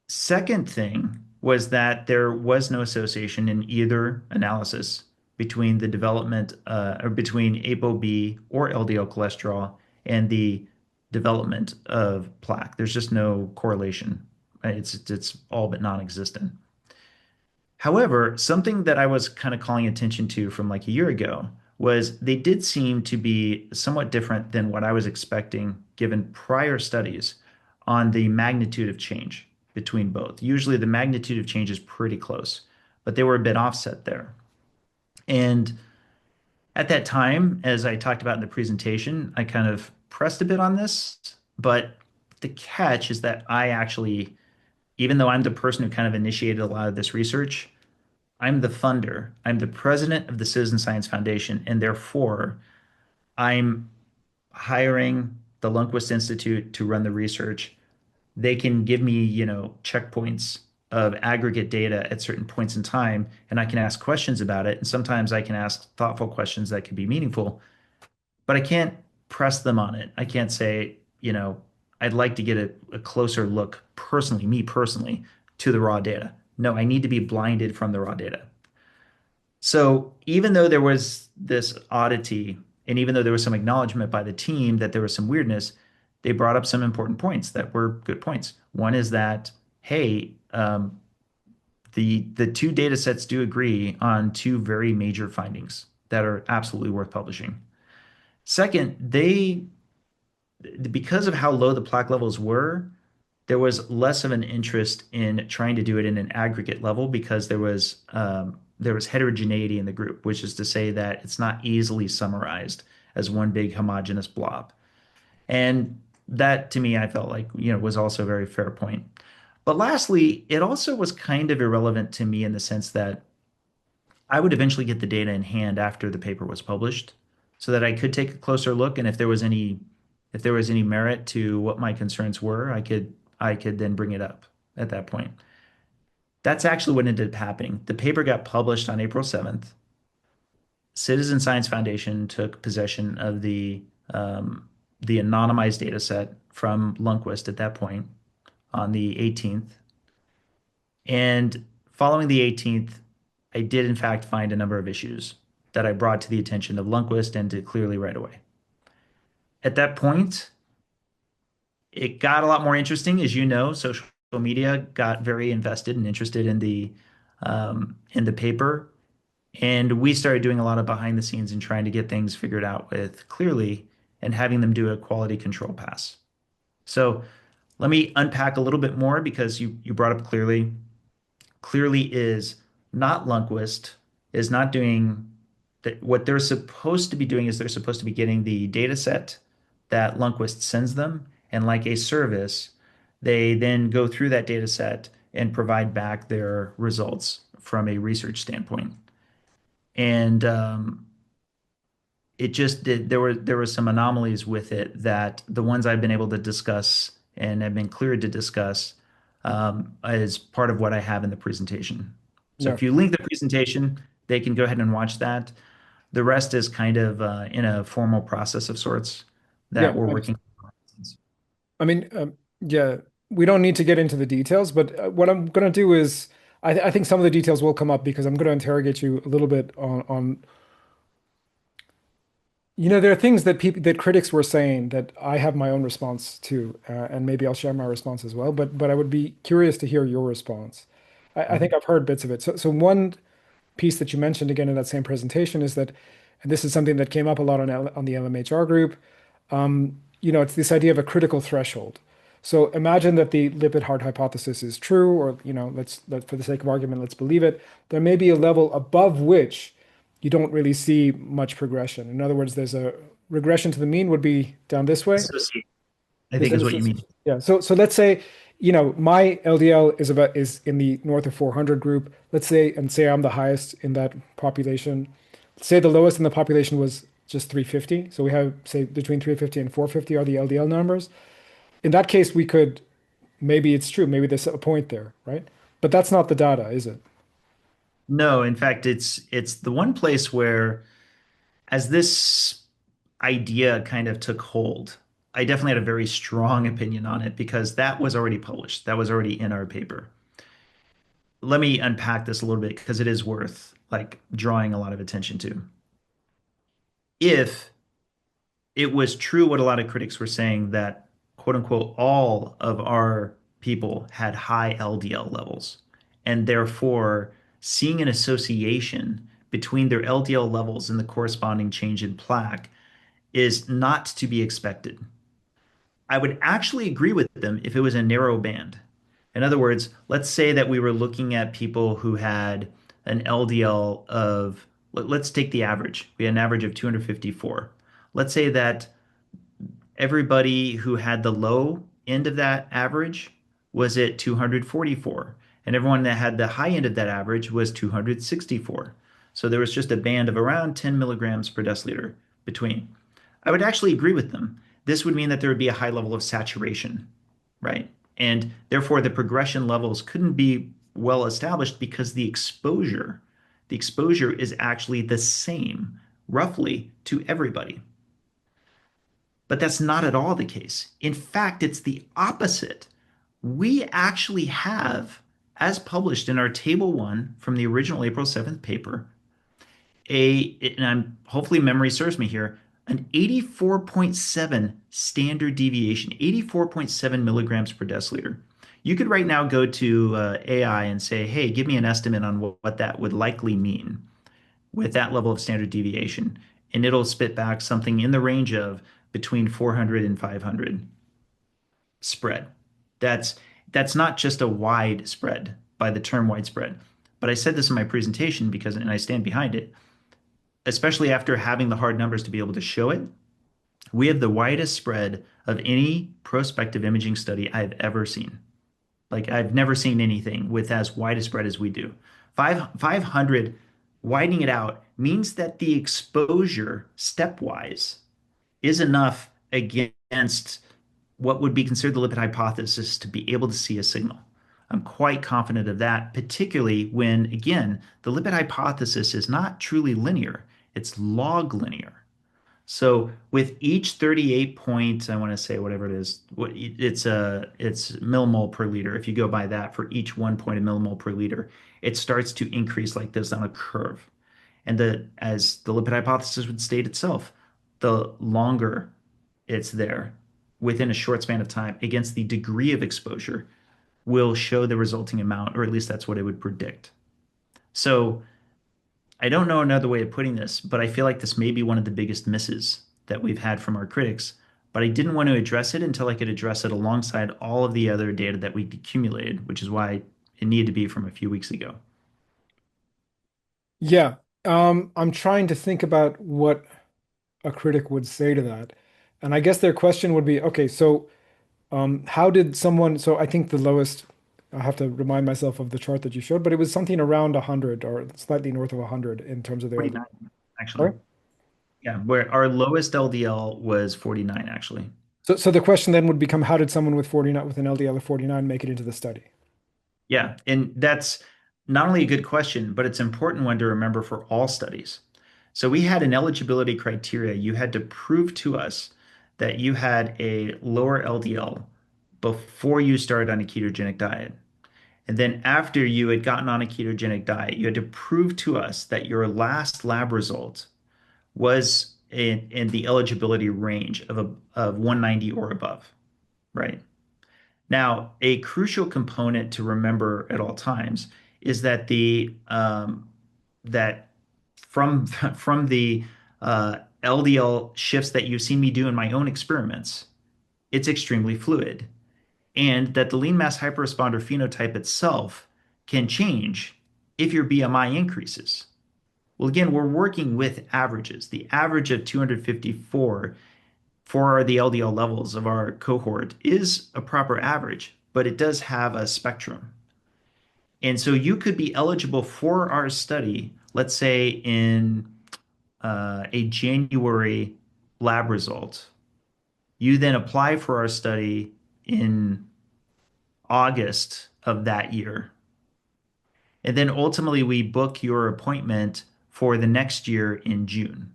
second thing was that there was no association in either analysis between the development or between ApoB or LDL cholesterol and the development of plaque. There's just no correlation. It's all but non-existent. However, something that I was kind of calling attention to from like a year ago was they did seem to be somewhat different than what I was expecting given prior studies on the magnitude of change between both. Usually the magnitude of change is pretty close, but they were a bit offset there. And at that time, as I talked about in the presentation, I kind of pressed a bit on this, but the catch is that I actually, even though I'm the person who kind of initiated a lot of this research, I'm the funder. I'm the president of the Citizen Science Foundation, and therefore I'm hiring the Lundquist Institute to run the research. They can give me, checkpoints of aggregate data at certain points in time, and I can ask questions about it. And sometimes I can ask thoughtful questions that could be meaningful, but I can't press them on it. I can't say, I'd like to get a closer look personally, me personally, to the raw data. No, I need to be blinded from the raw data. So even though there was this oddity, and even though there was some acknowledgement by the team that there was some weirdness, they brought up some important points that were good points. One is that, hey, the two data sets do agree on two very major findings that are absolutely worth publishing. Second, they because of how low the plaque levels were, there was less of an interest in trying to do it in an aggregate level because there was heterogeneity in the group, which is to say that it's not easily summarized as one big homogeneous blob. And that to me, I felt like, was also a very fair point. But lastly, it also was kind of irrelevant to me in the sense that I would eventually get the data in hand after the paper was published so that I could take a closer look. And if there was any merit to what my concerns were, I could then bring it up at that point. That's actually what ended up happening. The paper got published on April 7th. Citizen Science Foundation took possession of the anonymized data set from Lundquist at that point on the 18th. And following the 18th, I did in fact find a number of issues that I brought to the attention of Lundquist and to Clearly right away. At that point, it got a lot more interesting. As you know, social media got very invested and interested in the paper, and we started doing a lot of behind the scenes and trying to get things figured out with Clearly and having them do a quality control pass. So let me unpack a little bit more because you brought up Clearly. Clearly is not Lundquist, is not doing that. What they're supposed to be doing is they're supposed to be getting the data set that Lundquist sends them, and like a service, they then go through that data set and provide back their results from a research standpoint. And there were some anomalies with it that the ones I've been able to discuss and have been cleared to discuss as part of what I have in the presentation. So Yeah. if you link the presentation, they can go ahead and watch that. The rest is kind of in a formal process of sorts Yeah. that we're working on. I mean, yeah, we don't need to get into the details, but what I'm going to do is I think some of the details will come up because I'm going to interrogate you a little bit on there are things that people that critics were saying that I have my own response to, and maybe I'll share my response as well. But I would be curious to hear your response. I think Mhm. I've heard bits of it. So one piece that you mentioned again in that same presentation is that, and this is something that came up a lot on the LMHR group, it's this idea of a critical threshold. So imagine that the lipid heart hypothesis is true, or for the sake of argument, let's believe it. There may be a level above which you don't really see much progression. In other words, there's a regression to the mean would be down this way. Associate, I There's think an is what you association. mean. Yeah. So let's say, my LDL is in the north of 400 group. Let's say, and say I'm the highest in that population. Say the lowest in the population was just 350. So we have, say, between 350 and 450 are the LDL numbers. In that case, we could, maybe it's true. Maybe there's a point there, right? But that's not the data, is it? No, in fact, it's the one place where as this idea kind of took hold, I definitely had a very strong opinion on it because that was already published. That was already in our paper. Let me unpack this a little bit because it is worth like drawing a lot of attention to. If it was true what a lot of critics were saying that quote unquote all of our people had high LDL levels and therefore seeing an association between their LDL levels and the corresponding change in plaque is not to be expected. I would actually agree with them if it was a narrow band. In other words, let's say that we were looking at people who had an LDL of, let's take the average. We had an average of 254. Let's say that everybody who had the low end of that average was at 244, and everyone that had the high end of that average was 264. So there was just a band of around 10 milligrams per deciliter between. I would actually agree with them. This would mean that there would be a high level of saturation, right? And therefore the progression levels couldn't be well established because the exposure is actually the same roughly to everybody. But that's not at all the case. In fact, it's the opposite. We actually have, as published in our table one from the original April 7th paper, and I'm hopefully memory serves me here, an 84.7 standard deviation, 84.7 milligrams per deciliter. You could right now go to AI and say, hey, give me an estimate on what that would likely mean with that level of standard deviation. And it'll spit back something in the range of between 400 and 500 spread. That's that's not just a wide spread by the term widespread. But I said this in my presentation because, and I stand behind it, especially after having the hard numbers to be able to show it, we have the widest spread of any prospective imaging study I've ever seen. Like I've never seen anything with as wide a spread as we do. 500 widening it out means that the exposure stepwise is enough against what would be considered the lipid hypothesis to be able to see a signal. I'm quite confident of that, particularly when, again, the lipid hypothesis is not truly linear, it's log linear. So with each 38 point, I want to say whatever it is, it's millimole per liter. If you go by that for each 1 point of millimole per liter, it starts to increase like this on a curve. And as the lipid hypothesis would state itself, the longer it's there within a short span of time against the degree of exposure will show the resulting amount, or at least that's what it would predict. So I don't know another way of putting this, but I feel like this may be one of the biggest misses that we've had from our critics. But I didn't want to address it until I could address it alongside all of the other data that we accumulated, which is why it needed to be from a few weeks ago. Yeah. I'm trying to think about what a critic would say to that. And I guess their question would be, okay, so how did someone, so I think the lowest, I have to remind myself of the chart that you showed, but it was something around 100 or slightly north of 100 in terms of their LDL. 49, actually. Sorry? Yeah, where our lowest LDL was 49, actually. So the question then would become, how did someone with 49 with an LDL of 49 make it into the study? Yeah, and that's not only a good question, but it's an important one to remember for all studies. So we had an eligibility criteria. You had to prove to us that you had a lower LDL before you started on a ketogenic diet. And then after you had gotten on a ketogenic diet, you had to prove to us that your last lab result was in the eligibility range of 190 or above, right? Now, a crucial component to remember at all times is that that from the LDL shifts that you've seen me do in my own experiments, it's extremely fluid, and that the lean mass hyperresponder phenotype itself can change if your BMI increases. Well, again, we're working with averages. The average of 254 for the LDL levels of our cohort is a proper average, but it does have a spectrum. And so you could be eligible for our study, let's say in a January lab result. You then apply for our study in August of that year. And then ultimately, we book your appointment for the next year in June.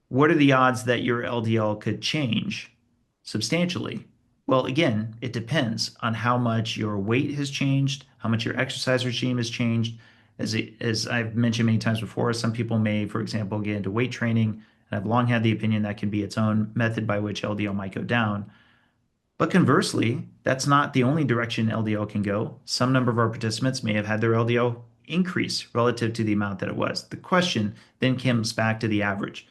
What are the odds that your LDL could change substantially? Well, again, it depends on how much your weight has changed, how much your exercise regime has changed. As I've mentioned many times before, some people may, for example, get into weight training, and I've long had the opinion that can be its own method by which LDL might go down. But conversely, that's not the only direction LDL can go. Some number of our participants may have had their LDL increase relative to the amount that it was. The question then comes back to the average.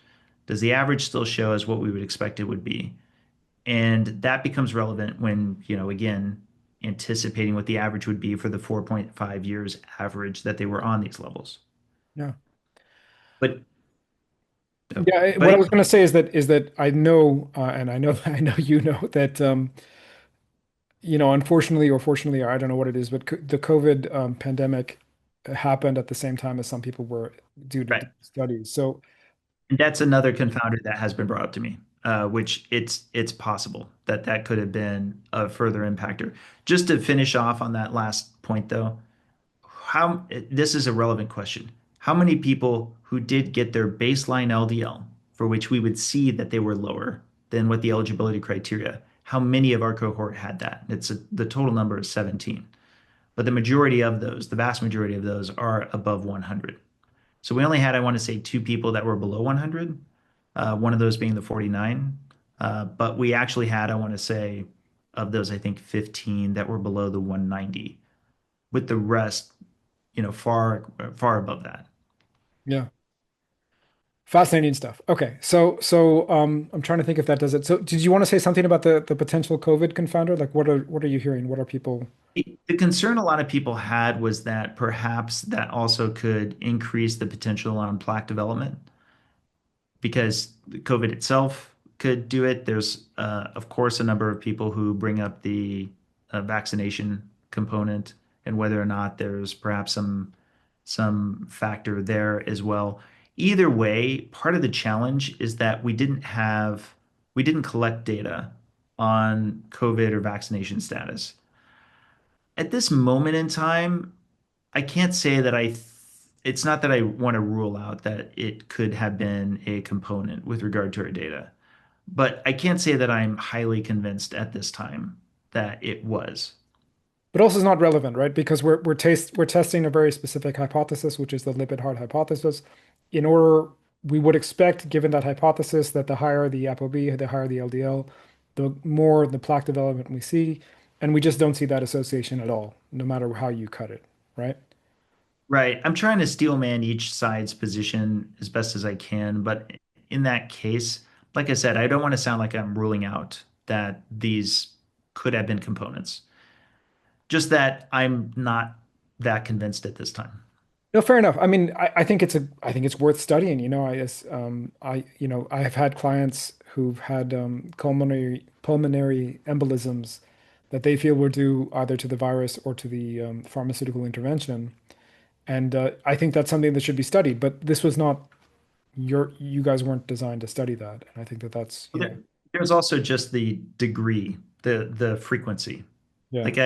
Does the average still show as what we would expect it would be? And that becomes relevant when, again, anticipating what the average would be for the 4.5 years average that they were on these levels. Yeah. But, Yeah, but what I was going to say is that I know, and I know I know you know that unfortunately or fortunately, or I don't know what it is, but co the COVID pandemic happened at the same time as some people were due to right. do studies. So And that's another confounder that has been brought up to me, which it's possible that that could have been a further impactor. Just to finish off on that last point, though, how this is a relevant question. How many people who did get their baseline LDL, for which we would see that they were lower than what the eligibility criteria, how many of our cohort had that? The total number is 17, but the majority of those, the vast majority of those, are above 100. So we only had, I want to say, two people that were below 100, one of those being the 49. But we actually had, I want to say, of those, I think 15 that were below the 190, with the rest, far, far above that. yeah, fascinating stuff. Okay, so I'm trying to think if that does it. So did you want to say something about the potential COVID confounder? Like what are you hearing? What are people? The concern a lot of people had was that perhaps that also could increase the potential on plaque development, because COVID itself could do it. There's, of course, a number of people who bring up the vaccination component and whether or not there's perhaps some factor there as well. Either way, part of the challenge is that we didn't collect data on COVID or vaccination status. At this moment in time, I can't say that it's not that I want to rule out that it could have been a component with regard to our data, but I can't say that I'm highly convinced at this time that it was. But also it's not relevant, right? Because we're testing a very specific hypothesis, which is the lipid heart hypothesis. In order, we would expect, given that hypothesis, that the higher the ApoB, the higher the LDL, the more the plaque development we see, and we just don't see that association at all, no matter how you cut it, right? Right. I'm trying to steel man each side's position as best as I can, but in that case, like I said, I don't want to sound like I'm ruling out that these could have been components. Just that I'm not that convinced at this time. No, fair enough. I mean, I think it's worth studying. I have had clients who've had pulmonary embolisms that they feel were due either to the virus or to the pharmaceutical intervention, and I think that's something that should be studied. But this was not you guys weren't designed to study that, and I think that that's There's also just the degree, the frequency. yeah. Like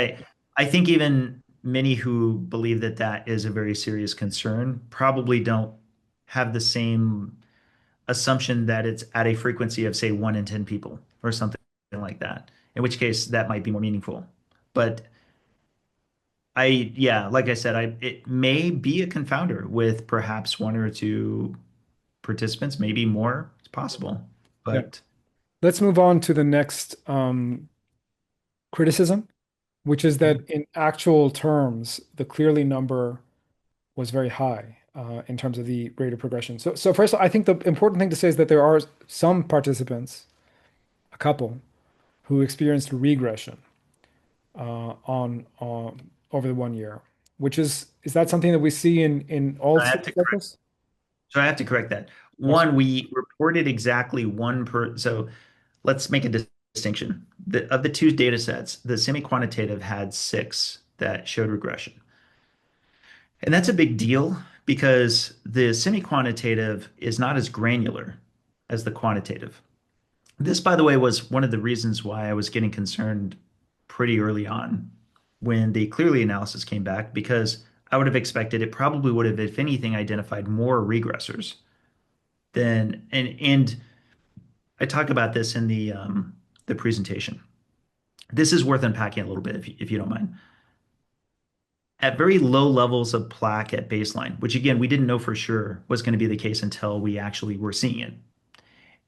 I think even many who believe that that is a very serious concern probably don't have the same assumption that it's at a frequency of, say, 1 in 10 people or something like that. In which case that might be more meaningful. But yeah, like I said, it may be a confounder with perhaps one or two participants, maybe more. It's possible. Yeah. But Let's move on to the next criticism, which is that in actual terms, the clearly number was very high in terms of the rate of progression. So first, I think the important thing to say is that there are some participants, a couple, who experienced regression on over the 1 year, which is that something that we see in all I have studies to like correct. this? So I have to correct that. Yes. One, we reported exactly one per. So let's make a distinction. Of the two data sets, the semi-quantitative had six that showed regression. And that's a big deal because the semi-quantitative is not as granular as the quantitative. This, by the way, was one of the reasons why I was getting concerned pretty early on when the Clearly analysis came back, because I would have expected it probably would have, if anything, identified more regressors than, and I talk about this in the presentation. This is worth unpacking a little bit if you don't mind. At very low levels of plaque at baseline, which again, we didn't know for sure was going to be the case until we actually were seeing it.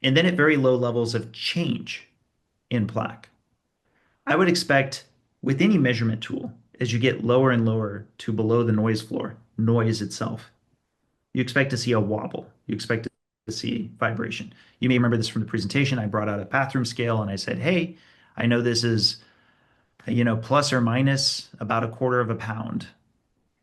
And then at very low levels of change in plaque, I would expect with any measurement tool, as you get lower and lower to below the noise floor, noise itself, you expect to see a wobble. You expect to see vibration. You may remember this from the presentation. I brought out a bathroom scale and I said, hey, I know this is, plus or minus about a quarter of a pound.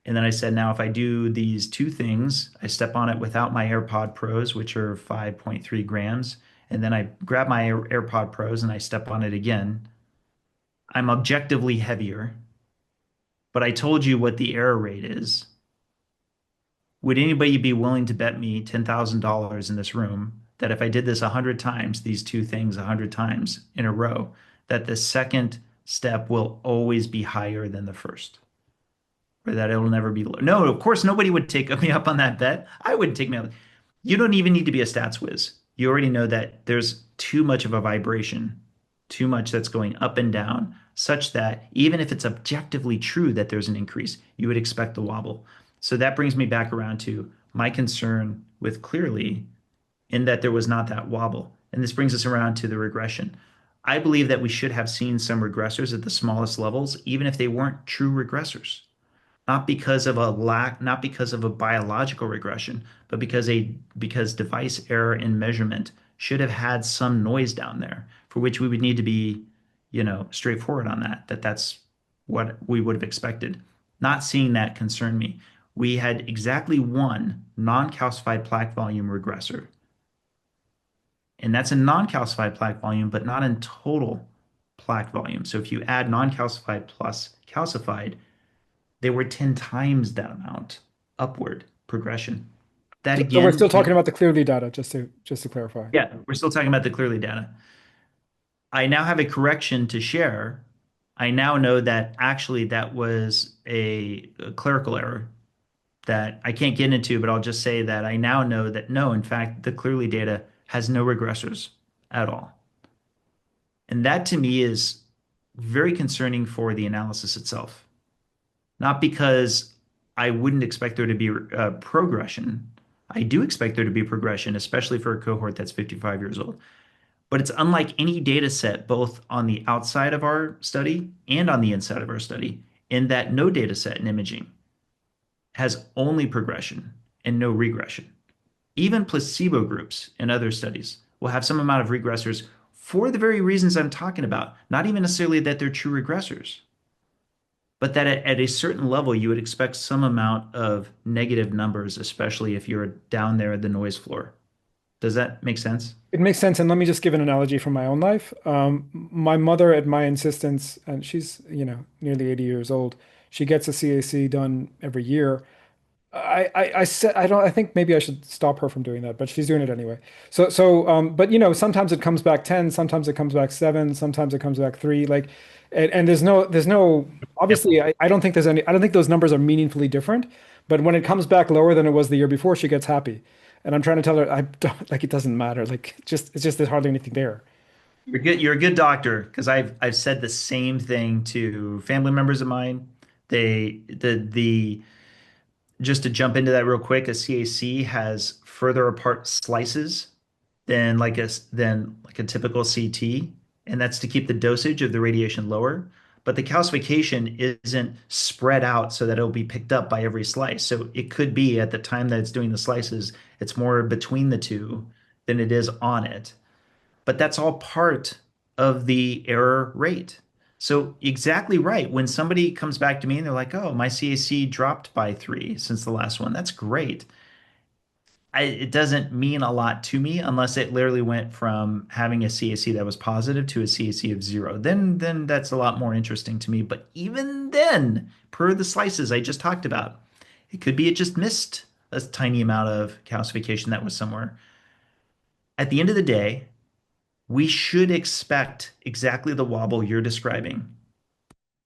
And then I said, now if I do these two things, I step on it without my AirPod Pros, which are 5.3 grams, and then I grab my AirPod Pros and I step on it again, I'm objectively heavier, but I told you what the error rate is. Would anybody be willing to bet me $10,000 in this room that if I did this 100 times, these two things 100 times in a row, that the second step will always be higher than the first? Or that it'll never be low? No, of course, nobody would take me up on that bet. I wouldn't take me up. You don't even need to be a stats whiz. You already know that there's too much of a vibration, too much that's going up and down, such that even if it's objectively true that there's an increase, you would expect the wobble. So that brings me back around to my concern with Clearly in that there was not that wobble. And this brings us around to the regression. I believe that we should have seen some regressors at the smallest levels, even if they weren't true regressors, not because of a lack, not because of a biological regression, but because device error in measurement should have had some noise down there, for which we would need to be, straightforward on that that's what we would have expected. Not seeing that concerned me. We had exactly one non-calcified plaque volume regressor, and that's a non-calcified plaque volume, but not in total plaque volume. So if you add non-calcified plus calcified, they were 10 times that amount upward progression. That So we're again, still talking about the Clearly data, just to clarify. yeah, we're still talking about the Clearly data. I now have a correction to share. I now know that actually that was a clerical error that I can't get into, but I'll just say that I now know that no, in fact, the Clearly data has no regressors at all. And that to me is very concerning for the analysis itself. Not because I wouldn't expect there to be progression. I do expect there to be progression, especially for a cohort that's 55 years old. But it's unlike any data set, both on the outside of our study and on the inside of our study, in that no data set in imaging has only progression and no regression. Even placebo groups in other studies will have some amount of regressors for the very reasons I'm talking about, not even necessarily that they're true regressors, but that at a certain level, you would expect some amount of negative numbers, especially if you're down there at the noise floor. Does that make sense? It makes sense. And let me just give an analogy from my own life. My mother, at my insistence, and she's, nearly 80 years old, she gets a CAC done every year. I said I don't I think maybe I should stop her from doing that, but she's doing it anyway. But sometimes it comes back 10, sometimes it comes back 7, sometimes it comes back 3. Like, and there's no Yep. obviously I don't think there's any I don't think those numbers are meaningfully different. But when it comes back lower than it was the year before, she gets happy. And I'm trying to tell her I don't like it doesn't matter. Like it's just there's hardly anything there. You're good. You're a good doctor because I've said the same thing to family members of mine. The just to jump into that real quick, a CAC has further apart slices than like a typical CT, and that's to keep the dosage of the radiation lower. but the calcification isn't spread out so that it'll be picked up by every slice. So it could be at the time that it's doing the slices, it's more between the two than it is on it. But that's all part of the error rate. So exactly right. When somebody comes back to me and they're like, "Oh, my CAC dropped by 3 since the last one." That's great. It doesn't mean a lot to me unless it literally went from having a CAC that was positive to a CAC of 0. Then that's a lot more interesting to me. But even then, per the slices I just talked about, it could be it just missed a tiny amount of calcification that was somewhere. At the end of the day, we should expect exactly the wobble you're describing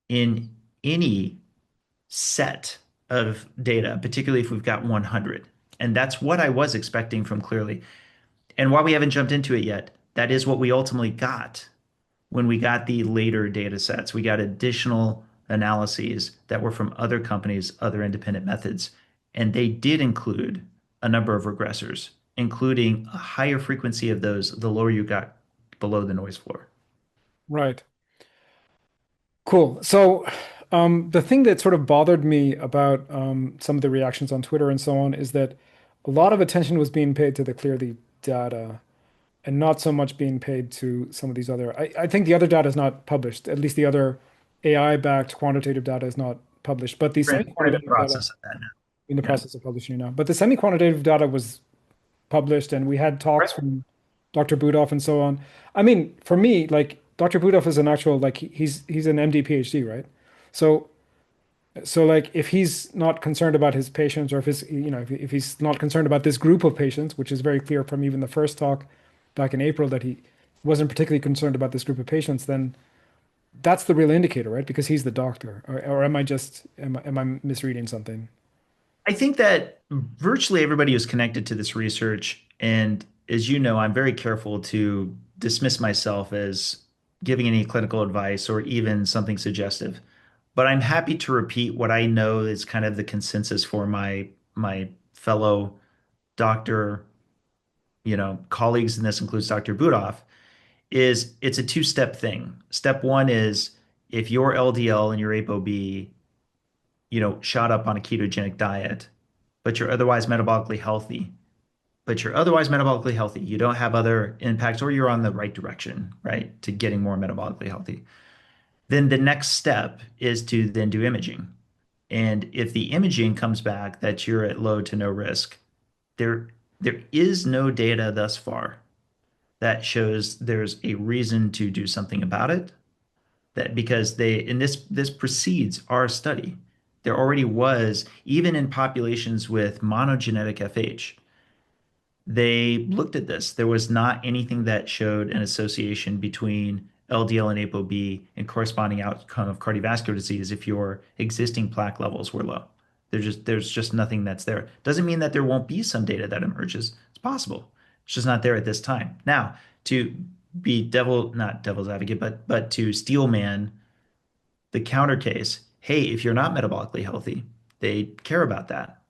in any set of data, particularly if we've got 100. And that's what I was expecting from Clearly. And while we haven't jumped into it yet, that is what we ultimately got when we got the later data sets. We got additional analyses that were from other companies, other independent methods, and they did include a number of regressors, including a higher frequency of those the lower you got below the noise floor. Right. Cool. So, the thing that sort of bothered me about some of the reactions on Twitter and so on is that a lot of attention was being paid to the Clearly data and not so much being paid to some of these other. I think the other data is not published. At least the other AI-backed quantitative data is not published, but the We're in the semi-quantitative data process of that now. in the Yeah. process of publishing now. But the semi-quantitative data was published, and we had Right. talks from Dr. Budoff and so on. I mean, for me, like Dr. Budoff is an actual like he's an MD PhD, right? So like if he's not concerned about his patients, or if his if he's not concerned about this group of patients, which is very clear from even the first talk back in April that he wasn't particularly concerned about this group of patients, then that's the real indicator, right? Because he's the doctor. Or am I just am I misreading something? I think that virtually everybody who's connected to this research, and as you know, I'm very careful to dismiss myself as giving any clinical advice or even something suggestive. But I'm happy to repeat what I know is kind of the consensus for my fellow doctor, colleagues, and this includes Dr. Budoff, is it's a two-step thing. Step one is if your LDL and your ApoB, shot up on a ketogenic diet, but you're otherwise metabolically healthy, you don't have other impacts, or you're on the right direction, right, to getting more metabolically healthy. Then the next step is to then do imaging. And if the imaging comes back that you're at low to no risk, there there is no data thus far that shows there's a reason to do something about it. That because this precedes our study. There already was, even in populations with monogenetic FH, they looked at this. There was not anything that showed an association between LDL and ApoB and corresponding outcome of cardiovascular disease if your existing plaque levels were low. There's just nothing that's there. Doesn't mean that there won't be some data that emerges. It's possible. It's just not there at this time. Now, to be not devil's advocate, but to steelman the counter case, hey, if you're not metabolically healthy, they care about that.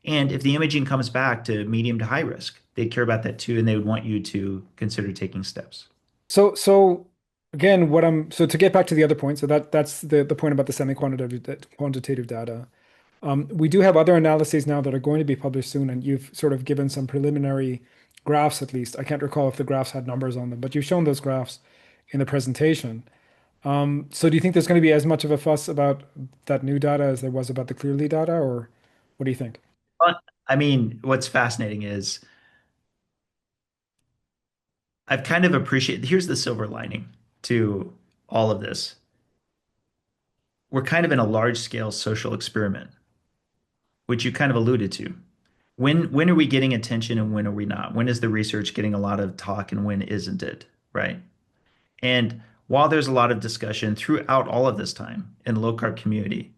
And if the imaging comes back to medium to high risk, they care about that too, and they would want you to consider taking steps. So again, so to get back to the other point, so that's the point about the semi-quantitative quantitative data. We do have other analyses now that are going to be published soon, and you've sort of given some preliminary graphs at least. I can't recall if the graphs had numbers on them, but you've shown those graphs in the presentation. So do you think there's going to be as much of a fuss about that new data as there was about the Clearly data, or what do you think? But I mean, what's fascinating is I've kind of appreciated, here's the silver lining to all of this. We're kind of in a large scale social experiment, which you kind of alluded to. When are we getting attention and when are we not? When is the research getting a lot of talk and when isn't it? Right. And while there's a lot of discussion throughout all of this time in the low carb community,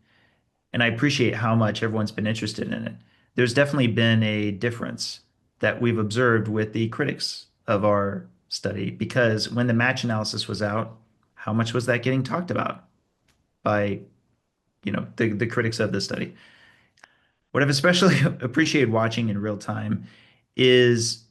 and I appreciate how much everyone's been interested in it, there's definitely been a difference that we've observed with the critics of our study because when the match analysis was out, how much was that getting talked about by, the critics of the study? What I've especially appreciated watching in real time is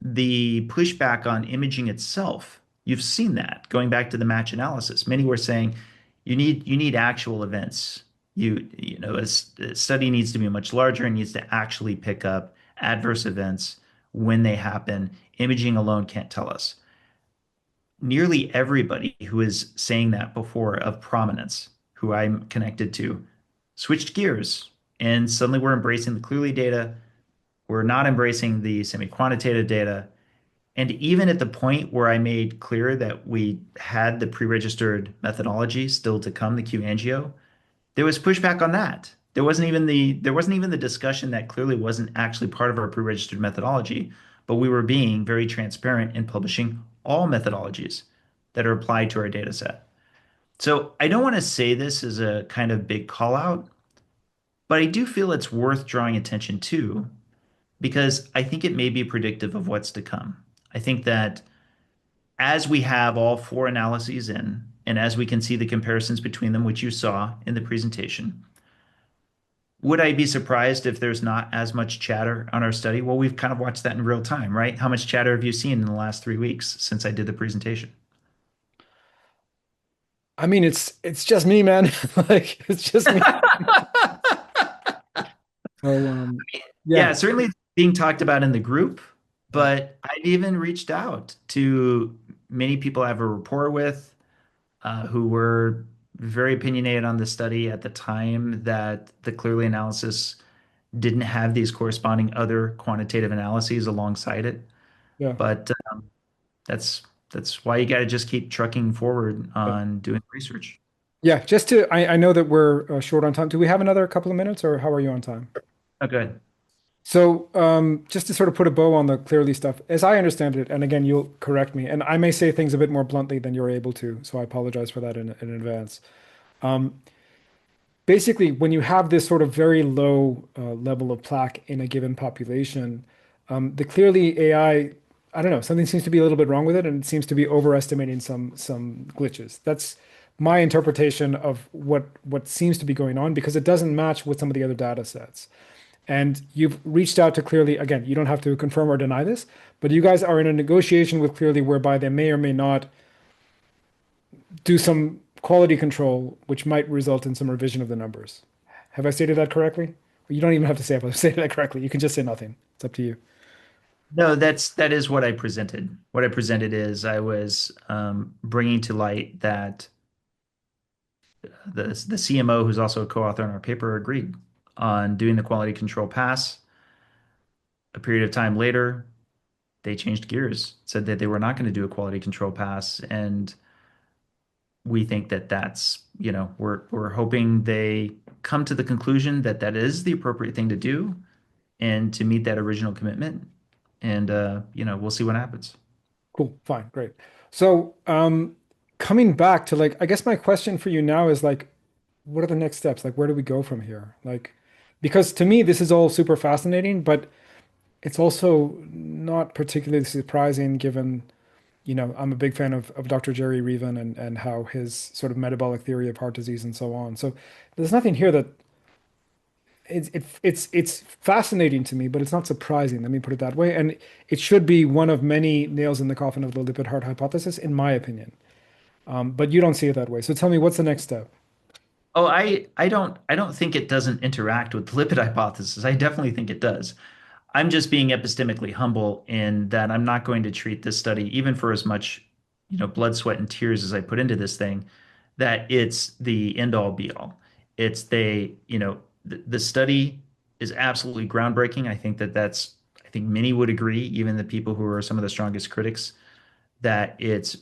the pushback on imaging itself. You've seen that going back to the match analysis. Many were saying, You need actual events. A study needs to be much larger and needs to actually pick up adverse events when they happen. Imaging alone can't tell us. Nearly everybody who is saying that before of prominence, who I'm connected to, switched gears and suddenly we're embracing the clearly data. We're not embracing the semi-quantitative data. And even at the point where I made clear that we had the pre-registered methodology still to come, the Q-angio, there was pushback on that. There wasn't even the discussion that clearly wasn't actually part of our pre-registered methodology, but we were being very transparent in publishing all methodologies that are applied to our data set. So I don't want to say this as a kind of big call out, but I do feel it's worth drawing attention to because I think it may be predictive of what's to come. I think that as we have all four analyses in, and as we can see the comparisons between them, which you saw in the presentation, would I be surprised if there's not as much chatter on our study? Well, we've kind of watched that in real time, right? How much chatter have you seen in the last 3 weeks since I did the presentation? I mean, it's just me, man. Like it's just me. So Yeah, yeah, certainly it's being talked about in the group, but I've even reached out to many people I have a rapport with who were very opinionated on the study at the time that the Clearly analysis didn't have these corresponding other quantitative analyses alongside it. yeah, But that's why you got to just keep trucking forward yeah. on doing research. Yeah, I know that we're short on time. Do we have another couple of minutes, or how are you on time? Oh, good. So, just to sort of put a bow on the clearly stuff, as I understand it, and again, you'll correct me, and I may say things a bit more bluntly than you're able to, so I apologize for that in advance. Um, Basically, when you have this sort of very low level of plaque in a given population, the clearly I don't know, something seems to be a little bit wrong with it, and it seems to be overestimating some glitches. That's my interpretation of what seems to be going on because it doesn't match with some of the other data sets. And you've reached out to Clearly, again, you don't have to confirm or deny this, but you guys are in a negotiation with Clearly whereby they may or may not do some quality control, which might result in some revision of the numbers. Have I stated that correctly? You don't even have to say if I stated that correctly. You can just say nothing. It's up to you. No, that is what I presented. What I presented is I was bringing to light that the CMO, who's also a co-author on our paper, agreed on doing the quality control pass. A period of time later, they changed gears, said that they were not going to do a quality control pass, and we think that we're hoping they come to the conclusion that that is the appropriate thing to do and to meet that original commitment. And we'll see what happens. Cool. Fine. Great. So, coming back to like, I guess my question for you now is like, what are the next steps? Like, where do we go from here? Like, because to me, this is all super fascinating, but it's also not particularly surprising given, I'm a big fan of Dr. Jerry Reven and how his sort of metabolic theory of heart disease and so on. So there's nothing here that it's fascinating to me, but it's not surprising. Let me put it that way. And it should be one of many nails in the coffin of the lipid heart hypothesis, in my opinion. But you don't see it that way. So tell me, what's the next step? Oh, I don't think it doesn't interact with the lipid hypothesis. I definitely think it does. I'm just being epistemically humble in that I'm not going to treat this study, even for as much, blood, sweat, and tears as I put into this thing, that it's the end all be all. The study is absolutely groundbreaking. I think many would agree, even the people who are some of the strongest critics, that it's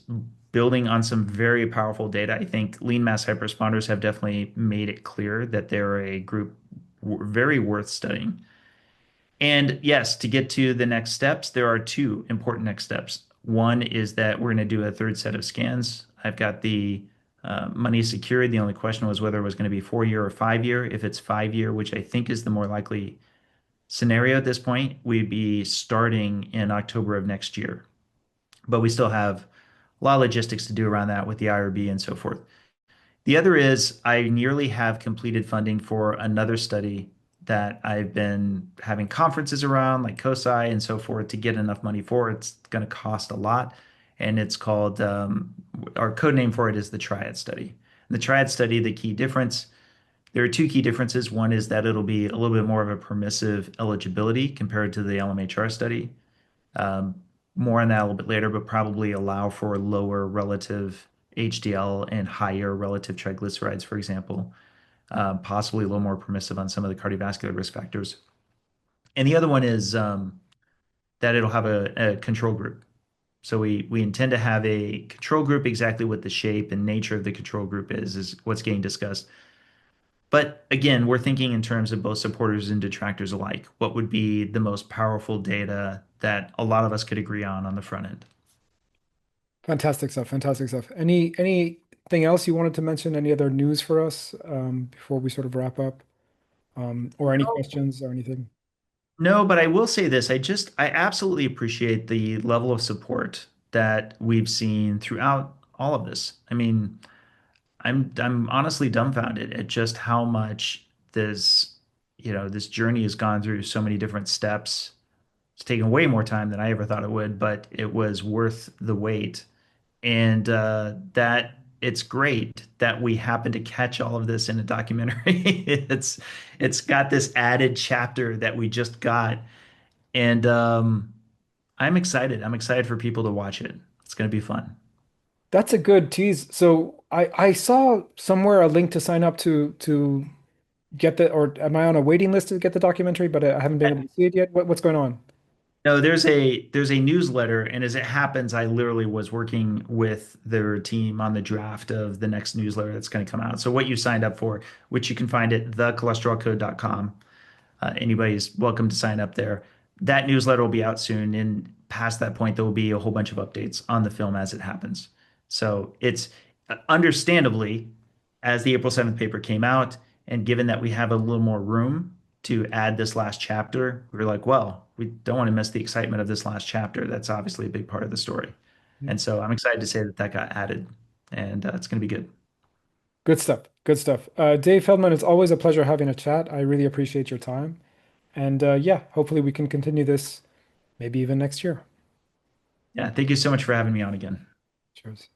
building on some very powerful data. I think lean mass hyperresponders have definitely made it clear that they're a group very worth studying. And yes, to get to the next steps, there are two important next steps. One is that we're going to do a third set of scans. I've got the money secured. The only question was whether it was going to be 4 year or 5 year. If it's 5 year, which I think is the more likely scenario at this point, we'd be starting in October of next year. But we still have a lot of logistics to do around that with the IRB and so forth. The other is I nearly have completed funding for another study that I've been having conferences around, like COSI and so forth, to get enough money for. It's going to cost a lot, and it's called our code name for it is the Triad Study. The Triad study, the key difference, there are two key differences. One is that it'll be a little bit more of a permissive eligibility compared to the LMHR study. Um, More on that a little bit later, but probably allow for lower relative HDL and higher relative triglycerides, for example. Possibly a little more permissive on some of the cardiovascular risk factors. And the other one is that it'll have a control group. So we intend to have a control group. Exactly what the shape and nature of the control group is what's getting discussed. But again, we're thinking in terms of both supporters and detractors alike. What would be the most powerful data that a lot of us could agree on the front end? Fantastic stuff. Fantastic stuff. Anything else you wanted to mention? Any other news for us before we sort of wrap up? Or any questions or anything? No, but I will say this. I absolutely appreciate the level of support that we've seen throughout all of this. I mean, I'm honestly dumbfounded at just how much this journey has gone through so many different steps. It's taken way more time than I ever thought it would, but it was worth the wait. And that it's great that we happen to catch all of this in a documentary. It's got this added chapter that we just got, and I'm excited. I'm excited for people to watch it. It's going to be fun. That's a good tease. So I saw somewhere a link to sign up to get the, or am I on a waiting list to get the documentary, but I haven't been able to see it yet. What's going on? No, there's a newsletter, and as it happens, I literally was working with their team on the draft of the next newsletter that's going to come out. So what you signed up for, which you can find at thecholesterolcode.com. Anybody's welcome to sign up there. That newsletter will be out soon, and past that point, there will be a whole bunch of updates on the film as it happens. So it's understandably, as the April 7th paper came out, and given that we have a little more room to add this last chapter, we were like, well, we don't want to miss the excitement of this last chapter. That's obviously a big part of the story. And so I'm excited to say that that got added, and it's going to be good. Good stuff. Good stuff. Dave Feldman, it's always a pleasure having a chat. I really appreciate your time. And yeah, hopefully we can continue this maybe even next year. Yeah, thank you so much for having me on again. Cheers.